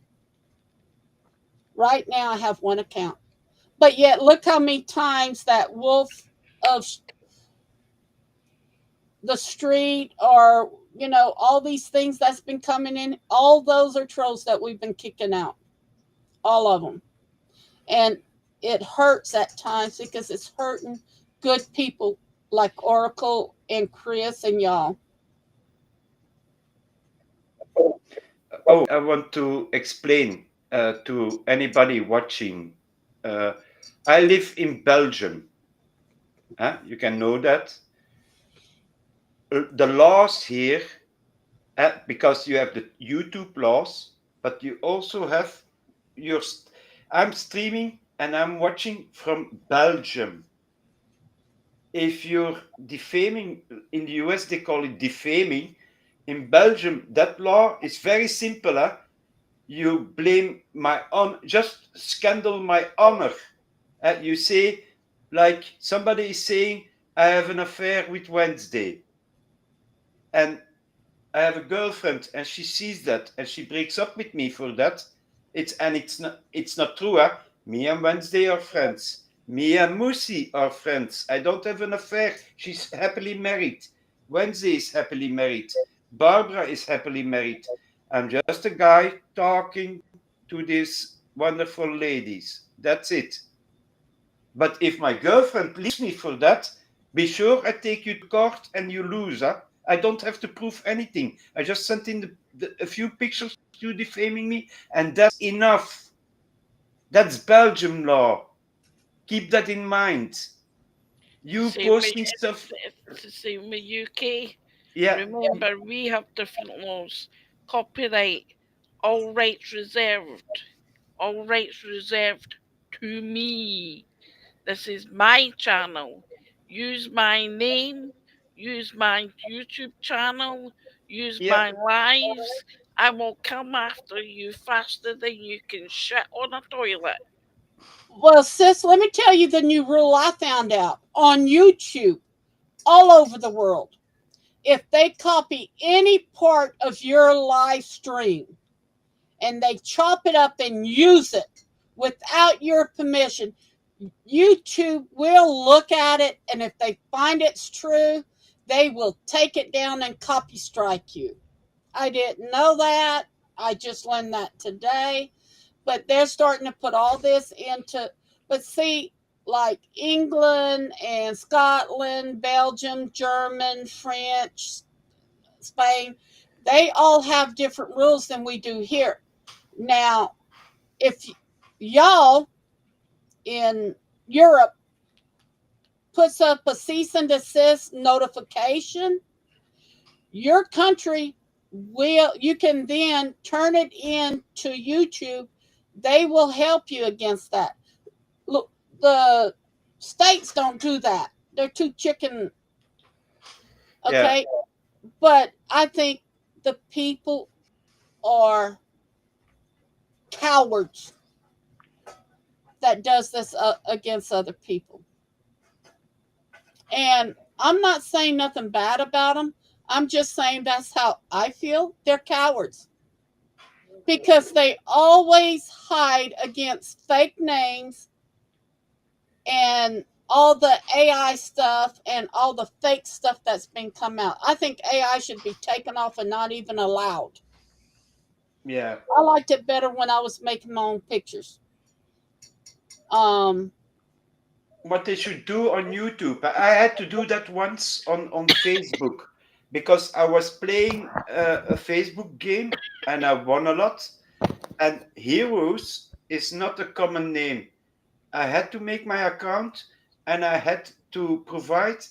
Right now I have one account. But yet, look how many times that Wolf of the Street, or all these things that's been coming in, all those are trolls that we've been kicking out, all of them. And it hurts at times because it's hurting good people like Oracle and Chris and y'all. Oh, I want to explain to anybody watching. I live in Belgium. You can know that. The laws here, because you have the YouTube laws, but you also have your. I'm streaming and I'm watching from Belgium. If you're defaming, in the US they call it defaming. In Belgium, that law is very simple. You blame my just scandal my honor. You say, like somebody is saying, I have an affair with Wednesday, and I have a girlfriend, and she sees that, and she breaks up with me for that. It's not true. Me and Wednesday are friends. Me and Mussi are friends. I don't have an affair. She's happily married. Wednesday is happily married. Barbara is happily married. I'm just a guy talking to these wonderful ladies. That's it. But if my girlfriend leaves me for that, be sure I take you to court and you lose. I don't have to prove anything. I just sent in a few pictures, you defaming me, and that's enough. That's Belgium law. Keep that in mind. You posting stuff. It's the same with UK. Yeah. Remember, we have different laws. Copyright, all rights reserved. All rights reserved to me. This is my channel. Use my name, use my YouTube channel, use Yeah. my lives. I will come after you faster than you can shit on a toilet. Well, sis, let me tell you the new rule I found out on YouTube all over the world. If they copy any part of your live stream and they chop it up and use it without your permission, YouTube will look at it, and if they find it's true, they will take it down and copy strike you. I didn't know that. I just learned that today. But they're starting to put all this into, but see, like England and Scotland, Belgium, German, French, Spain, they all have different rules than we do here. Now, if y'all in Europe puts up a cease and desist notification, your country will, you can then turn it in to YouTube. They will help you against that. Look, the states don't do that. They're too chicken, Yeah, okay? But I think the people are cowards that does this against other people. And I'm not saying nothing bad about them. I'm just saying that's how I feel. They're cowards because they always hide against fake names and all the AI stuff and all the fake stuff that's been come out. I think AI should be taken off and not even allowed. yeah. I liked it better when I was making my own pictures. Um, What they should do on YouTube. I had to do that once on Facebook because I was playing a Facebook game and I won a lot. And Heroes is not a common name. I had to make my account and I had to provide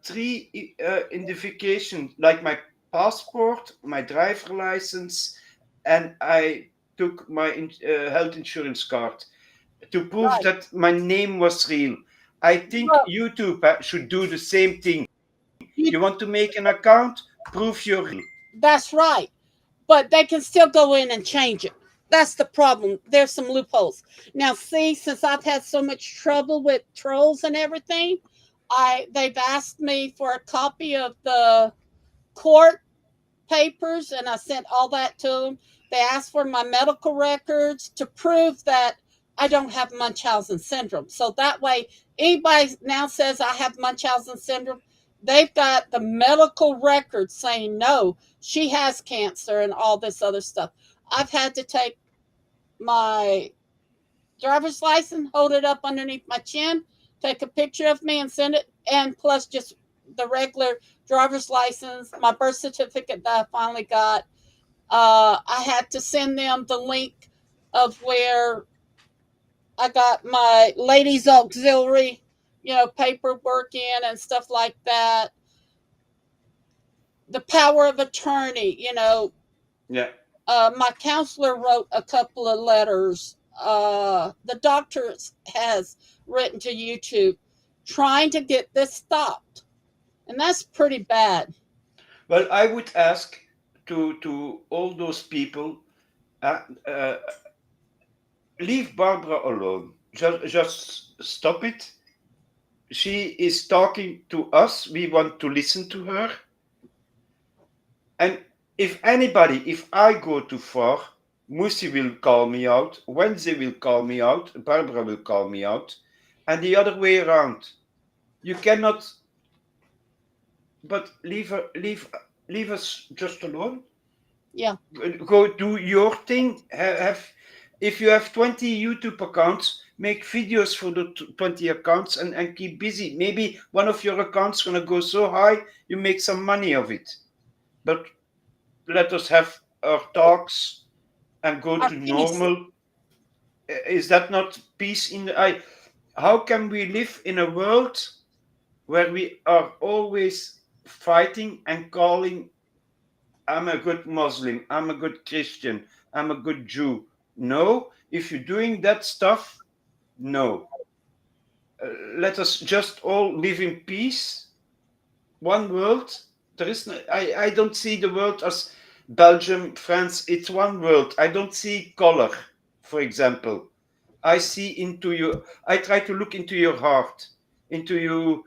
three identification, like my passport, my driver license, and I took my health insurance card to prove right. that my name was real. I think Well, YouTube should do the same thing. you, You want to make an account? Prove you're real. that's right. But they can still go in and change it. That's the problem. There's some loopholes. Now, see, since I've had so much trouble with trolls and everything, I they've asked me for a copy of the court papers, and I sent all that to them. They asked for my medical records to prove that I don't have Munchausen syndrome. So that way, anybody now says I have Munchausen syndrome, they've got the medical records saying no, she has cancer and all this other stuff. I've had to take my driver's license, hold it up underneath my chin, take a picture of me and send it, and plus just the regular driver's license, my birth certificate that I finally got. I had to send them the link of where I got my ladies auxiliary, paperwork in and stuff like that. The power of attorney, Yeah. my counselor wrote a couple of letters. The doctor has written to YouTube trying to get this stopped. And that's pretty bad. Well, I would ask to all those people, uh, uh, leave Barbara alone. Just stop it. She is talking to us. We want to listen to her. And if I go too far, Mussi will call me out, Wednesday will call me out, Barbara will call me out, and the other way around. You cannot, but leave us just alone. Yeah. Go do your thing. If you have 20 YouTube accounts, make videos for the 20 accounts and keep busy. Maybe one of your accounts gonna go so high you make some money of it. But let us have our talks and go Our to peace. normal. Is that not peace in the eye? How can we live in a world where we are always fighting and calling, I'm a good Muslim, I'm a good Christian, I'm a good Jew? No, if you're doing that stuff, no. Let us just all live in peace, one world. There is no, I don't see the world as Belgium, France. It's one world. I don't see color, for example. I see into you. I try to look into your heart, into you.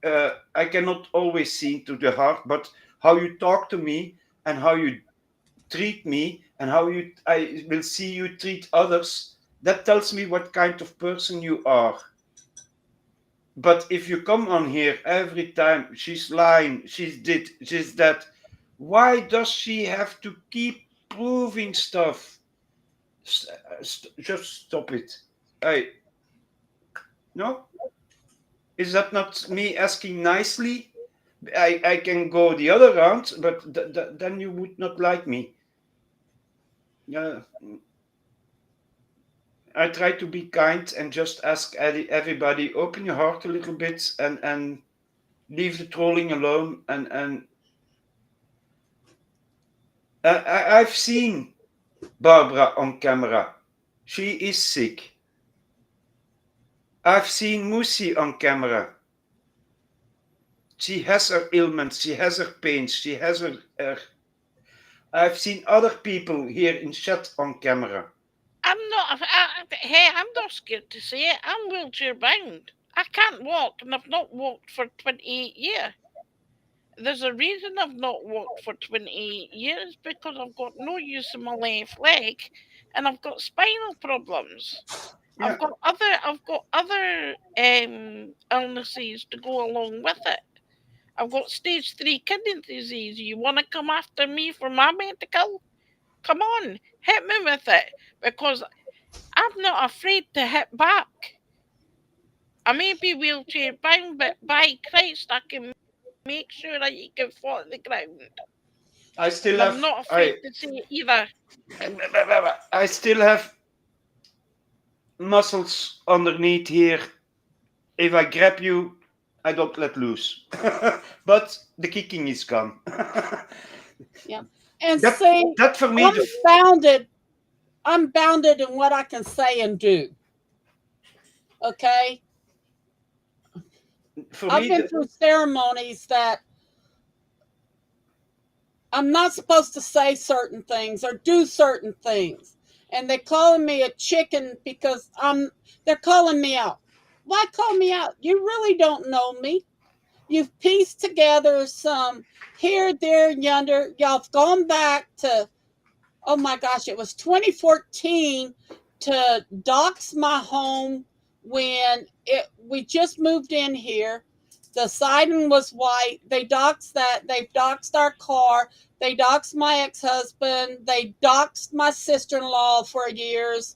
I cannot always see into the heart, but how you talk to me and how you treat me and how you I will see you treat others. That tells me what kind of person you are. But if you come on here every time, she's lying, she's that, why does she have to keep proving stuff? Just stop it. I no? Is that not me asking nicely? I can go the other round, but then you would not like me. I try to be kind and just ask everybody, open your heart a little bit and leave the trolling alone. And I've seen Barbara on camera. She is sick. I've seen Mussi on camera. She has her ailments, she has her pains, she has her. I've seen other people here in chat on camera. Hey, I'm not scared to say it. I'm wheelchair bound. I can't walk, and I've not walked for 28 years. There's a reason I've not walked for 28 years because I've got no use of my left leg, and I've got spinal problems. Yeah. I've got other illnesses to go along with it. I've got stage 3 kidney disease. You want to come after me for my medical? Come on, hit me with it, because I'm not afraid to hit back. I may be wheelchair bound, but by Christ, I can make sure that you can fall to the ground. I still And I'm have not afraid to say it either. I still have muscles underneath here. If I grab you, I don't let loose. But the kicking is gone. Yeah. And that, see, that for me, I'm bounded in what I can say and do. Okay? I've been through ceremonies that I'm not supposed to say certain things or do certain things. And they're calling me a chicken because they're calling me out. Why call me out? You really don't know me. You've pieced together some here, there, yonder. Y'all have gone back to, oh my gosh, it was 2014 to dox my home when we just moved in here. The siding was white. They doxed that. They've doxed our car. They doxed my ex-husband. They doxed my sister-in-law for years.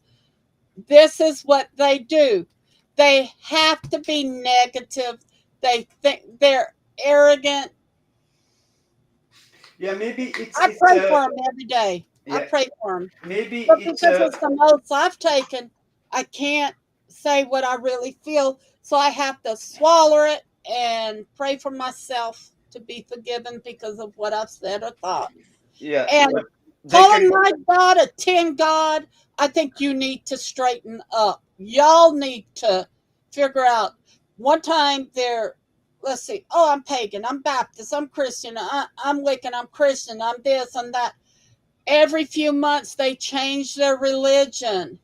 This is what they do. They have to be negative. They think they're arrogant. yeah, maybe I pray for them every day. I yeah, pray for them. maybe But it's because it's the oaths I've taken, I can't say what I really feel. So I have to swallow it and pray for myself to be forgiven because of what I've said or thought. yeah. And calling my God a 10 God, I think you need to straighten up. Y'all need to figure out. One time let's see, oh, I'm pagan, I'm Baptist, I'm Christian, I'm Wiccan, I'm Christian, I'm this, I'm that. Every few months they change their religion,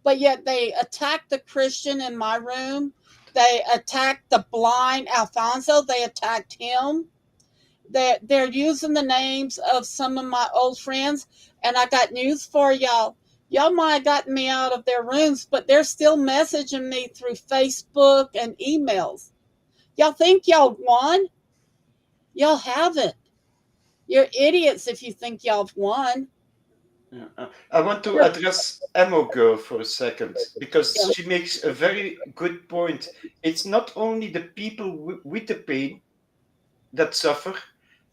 but yet they attack the Christian in my room. They attacked the blind Alfonso. They attacked him. They're using the names of some of my old friends, and I got news for y'all. Y'all might have gotten me out of their rooms, but they're still messaging me through Facebook and emails. Y'all think y'all won? Y'all haven't. You're idiots if you think y'all have won. I want to address Emo Girl for a second because Yeah. she makes a very good point. It's not only the people with the pain that suffer,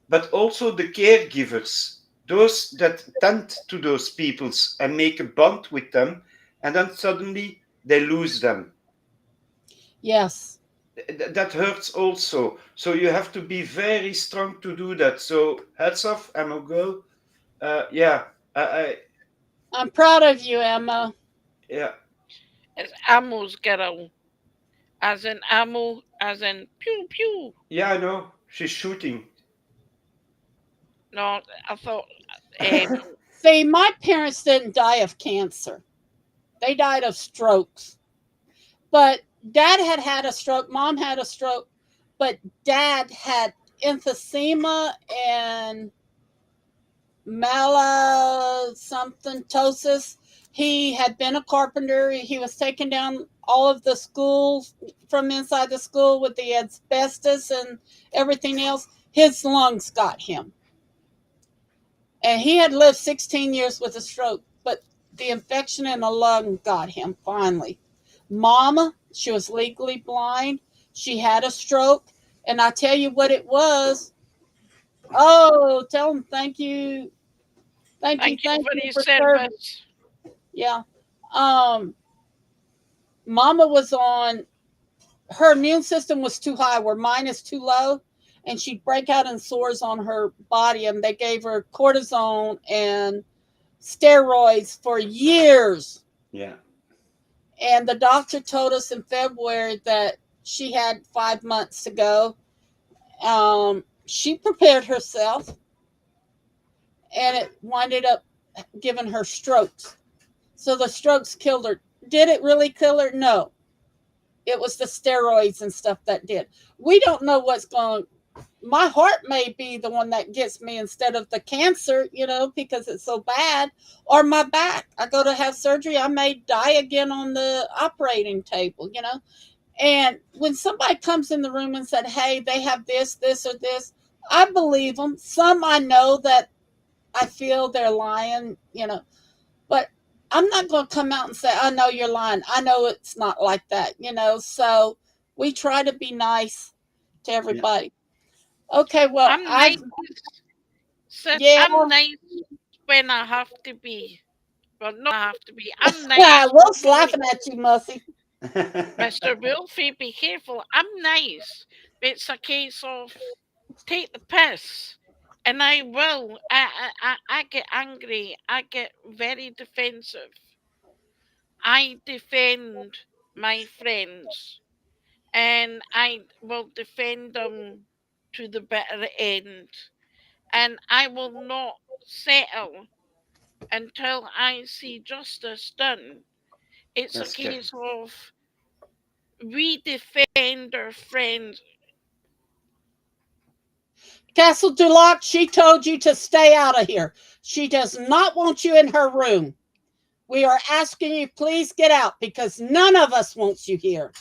but also the caregivers, those that tend to those peoples and make a bond with them, and then suddenly they lose them. Yes. That hurts also. So you have to be very strong to do that. So hats off, Emo Girl. Yeah, I'm proud of you, Emma. yeah. It's Ammo's girl. As in ammo, as in pew pew. Yeah, I know. She's shooting. No, I thought. See, my parents didn't die of cancer. They died of strokes. But dad had a stroke, mom had a stroke, but dad had emphysema and something tosis. He had been a carpenter. He was taking down all of the schools from inside the school with the asbestos and everything else. His lungs got him. And he had lived 16 years with a stroke, but the infection in the lung got him finally. Mama, she was legally blind. She had a stroke. And I tell you what it was. Oh, tell him thank you. Thank you Thank for you your for serving. service. Yeah. Mama was on, her immune system was too high, where mine is too low. And she'd break out in sores on her body. And they gave her cortisone and steroids for years. Yeah. And the doctor told us in February that she had 5 months to go. She prepared herself, and it winded up giving her strokes. So the strokes killed her. Did it really kill her? No. It was the steroids and stuff that did. We don't know what's going. My heart may be the one that gets me instead of the cancer, because it's so bad, or my back. I go to have surgery, I may die again on the operating table, And when somebody comes in the room and said, hey, they have this, or this, I believe them. Some I know that I feel they're lying, but I'm not going to come out and say, I know you're lying. I know it's not like that, So we try to be nice to everybody. Okay, well, I'm nice. Sis, yeah. I'm nice when I have to be. Well, not I have to be. I'm nice. Wolf's laughing at you, Mussi. Mr. Wolfie, be careful. I'm nice. It's a case of take the piss. And I will. I get angry. I get very defensive. I defend my friends. And I will defend them to the bitter end. And I will not settle until I see justice done. It's a That's correct. case of we defend our friends. Castle Duloc, she told you to stay out of here. She does not want you in her room. We are asking you, please get out, because none of us wants you here.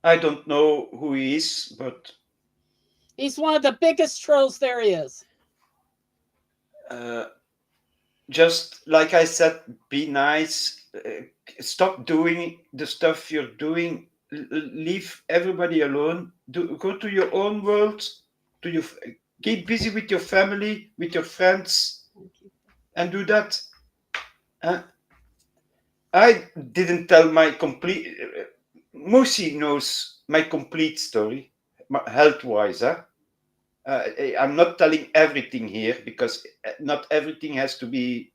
I don't know who he is, but he's one of the biggest trolls there is. Just like I said, be nice. Stop doing the stuff you're doing. Leave everybody alone. Go to your own world. Keep busy with your family, with your friends, and do that. I didn't tell my complete. Mussi knows my complete story, health-wise. I'm not telling everything here because not everything has to be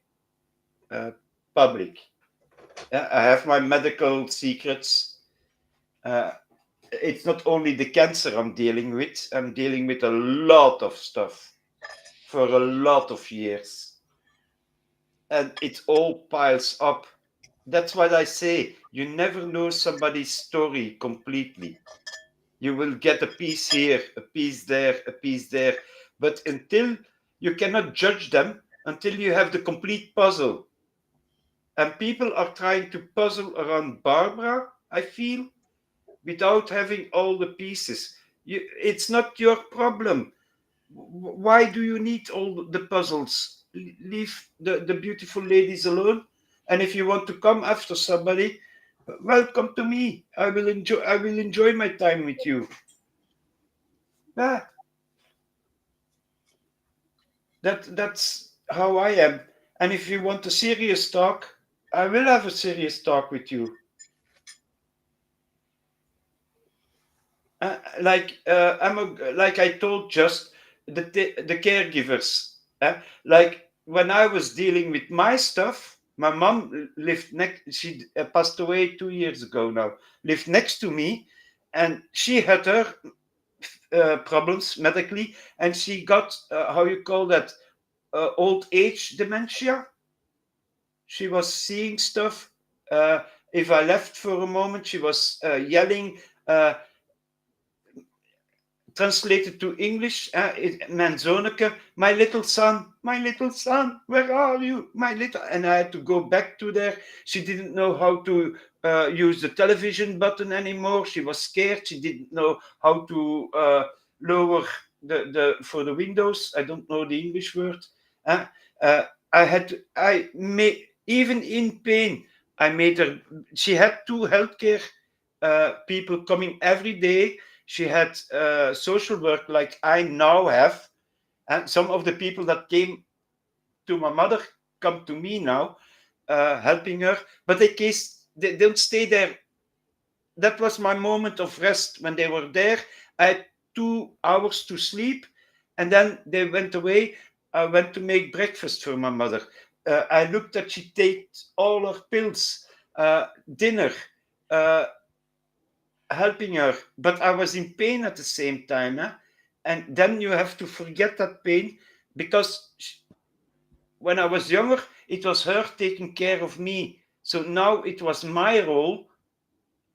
public. I have my medical secrets. It's not only the cancer I'm dealing with a lot of stuff for a lot of years. And it all piles up. That's what I say. You never know somebody's story completely. You will get a piece here, a piece there, a piece there. But until you cannot judge them, until you have the complete puzzle. And people are trying to puzzle around Barbara, I feel, without having all the pieces. It's not your problem. Why do you need all the puzzles? Leave the beautiful ladies alone. And if you want to come after somebody, welcome to me. I will enjoy my time with you. Yeah. That's how I am. And if you want a serious talk, I will have a serious talk with you. Like I told just the caregivers. Like when I was dealing with my stuff, my mom lived next. She passed away 2 years ago now. Lived next to me, and she had her problems medically, and she got how you call that old age dementia. She was seeing stuff. If I left for a moment, she was yelling. translated to English, mijn zonneke, my little son, where are you, my little? And I had to go back to there. She didn't know how to use the television button anymore. She was scared. She didn't know how to lower the for the windows. I don't know the English word. Uh, uh, I made, even in pain, I made her. She had two healthcare people coming every day. She had social work like I now have, and some of the people that came to my mother come to me now, helping her. But in case they don't stay there, that was my moment of rest. When they were there, I had 2 hours to sleep, and then they went away. I went to make breakfast for my mother. I looked that she takes all her pills, dinner, uh, helping her, but I was in pain at the same time. And then you have to forget that pain, because when I was younger, it was her taking care of me. So now it was my role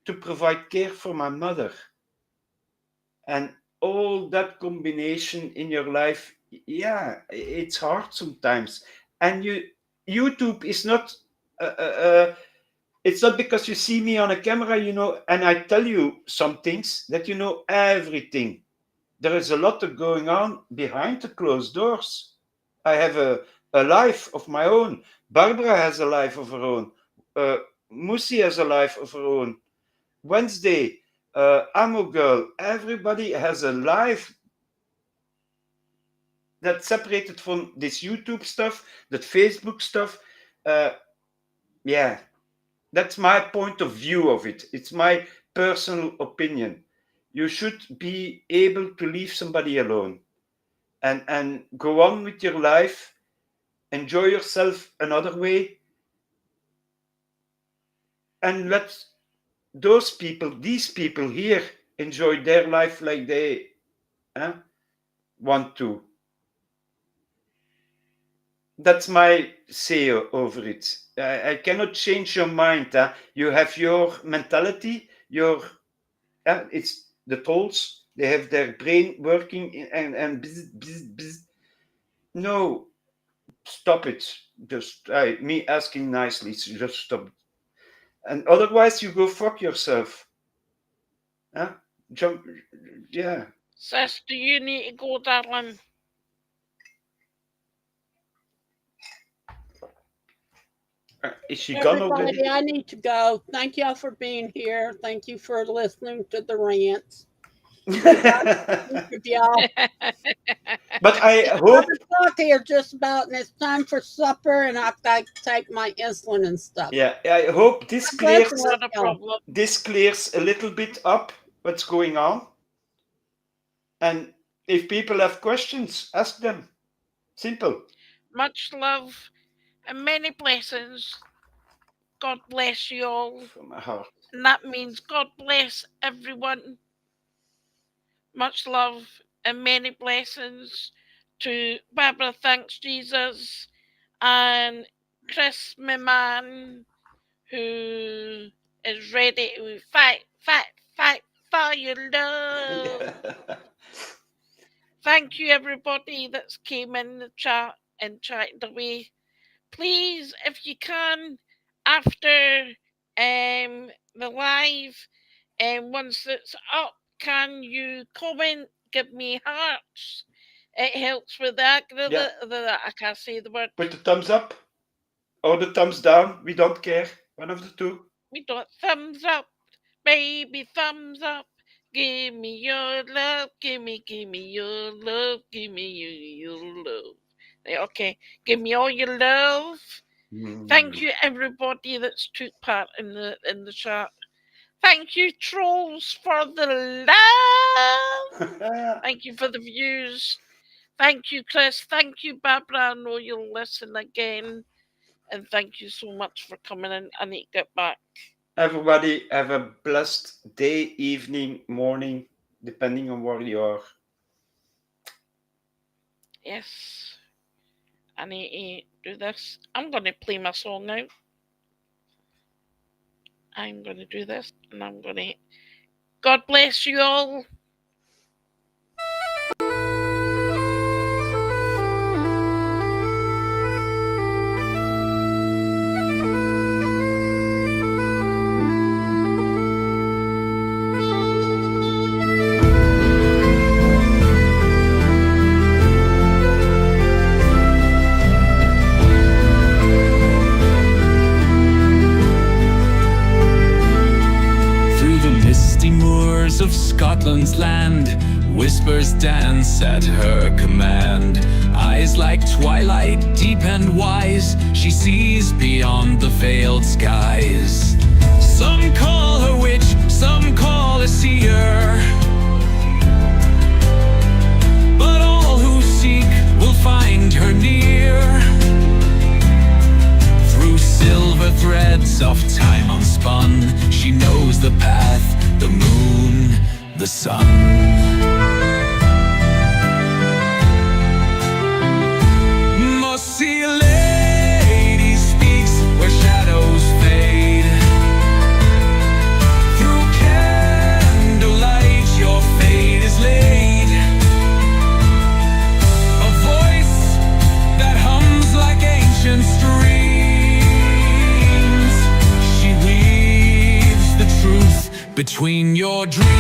to provide care for my mother. And all that combination in your life, yeah, it's hard sometimes. And YouTube is not it's not because you see me on a camera, and I tell you some things that you know everything. There is a lot of going on behind the closed doors. I have a life of my own. Barbara has a life of her own. Uh, Mussi has a life of her own. Wednesday, Amo Girl, everybody has a life that's separated from this YouTube stuff, that Facebook stuff. Uh, yeah, that's my point of view of it. It's my personal opinion. You should be able to leave somebody alone and go on with your life, enjoy yourself another way, and let those people, these people here, enjoy their life like they want to. That's my say over it. I cannot change your mind. You have your mentality, it's the trolls. They have their brain working and no, stop it. Just me asking nicely, so just stop it. And otherwise, you go fuck yourself. Huh? Jump, yeah. Sis, do you need to go, darling? Is she gone already? Everybody, I need to go. Thank y'all for being here. Thank you for listening to the rants. Y'all. But I It's hope 11 o'clock here just about, and it's time for supper, and I've got to take my insulin and stuff. Yeah, I hope this God bless clears Not a y'all. problem. this clears a little bit up what's going on. And if people have questions, ask them. Simple. Much love and many blessings. God bless you all. From my heart. And that means God bless everyone. Much love and many blessings to Barbara, thanks Jesus, and Chris, my man, who is ready to fight for your love. Yeah. Thank you, everybody that's came in the chat and chatted away. Please, if you can, after the live, and once it's up, can you comment, give me hearts? It helps with that. Yeah. I can't say the word. Put the thumbs up or the thumbs down. We don't care. One of the two. We don't thumbs up, baby, thumbs up. Give me your love, give me your love, give me your love. Okay, give me all your love. Thank you everybody that's took part in the chat. Thank you trolls for the love. Thank you for the views. Thank you Chris. Thank you Barbara. I know you'll listen again. And thank you so much for coming in. I need to get back. Everybody have a blessed day, evening, morning, depending on where you are. Yes. I need to do this. I'm going to play my song now. I'm going to do this and I'm going to. God bless you all. shores of Scotland's land, whispers dance at her command. Eyes like twilight, deep and wise, she sees beyond the veiled skies. Some call her witch, some call a seer, but all who seek will find her near. Through silver threads of time unspun, she knows the path, the moon, the sun. Mussi lady speaks where shadows fade. Through candlelight your fate is laid. A voice that hums like ancient streams. She weaves the truth between your dreams.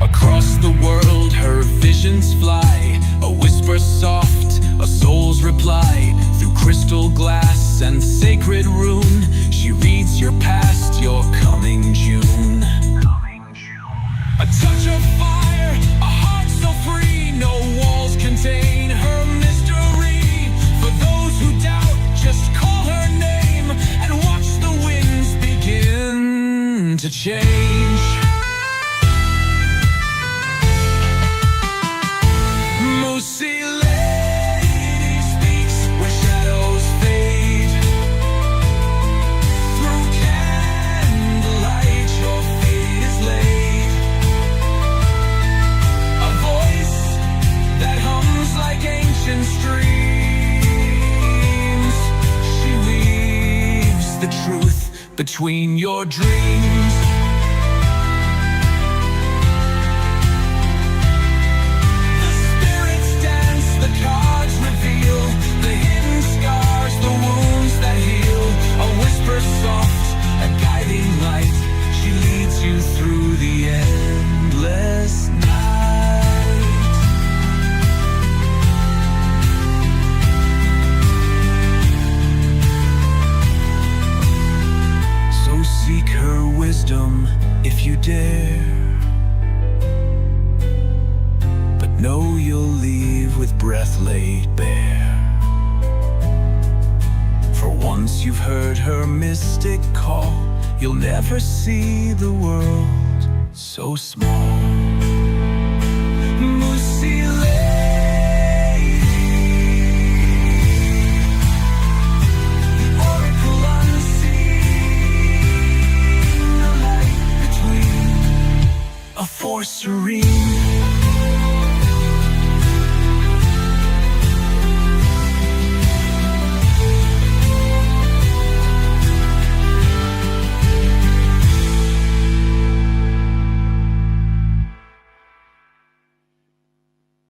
Across the world her visions fly, a whisper soft, a soul's reply. Through crystal glass and sacred rune, she reads your past, your coming June. A touch of fire, a heart so free, no walls contain her mystery. For those who doubt, just call her name and watch the winds begin to change. Mussi lady speaks where shadows fade. Through candlelight your fate is laid. A voice that hums like ancient streams. She weaves the truth between your dreams. Soft, a guiding light, she leads you through the endless night. So seek her wisdom if you dare, but know you'll leave with breath laid bare. For once you've heard her mystic call, you'll never see the world so small.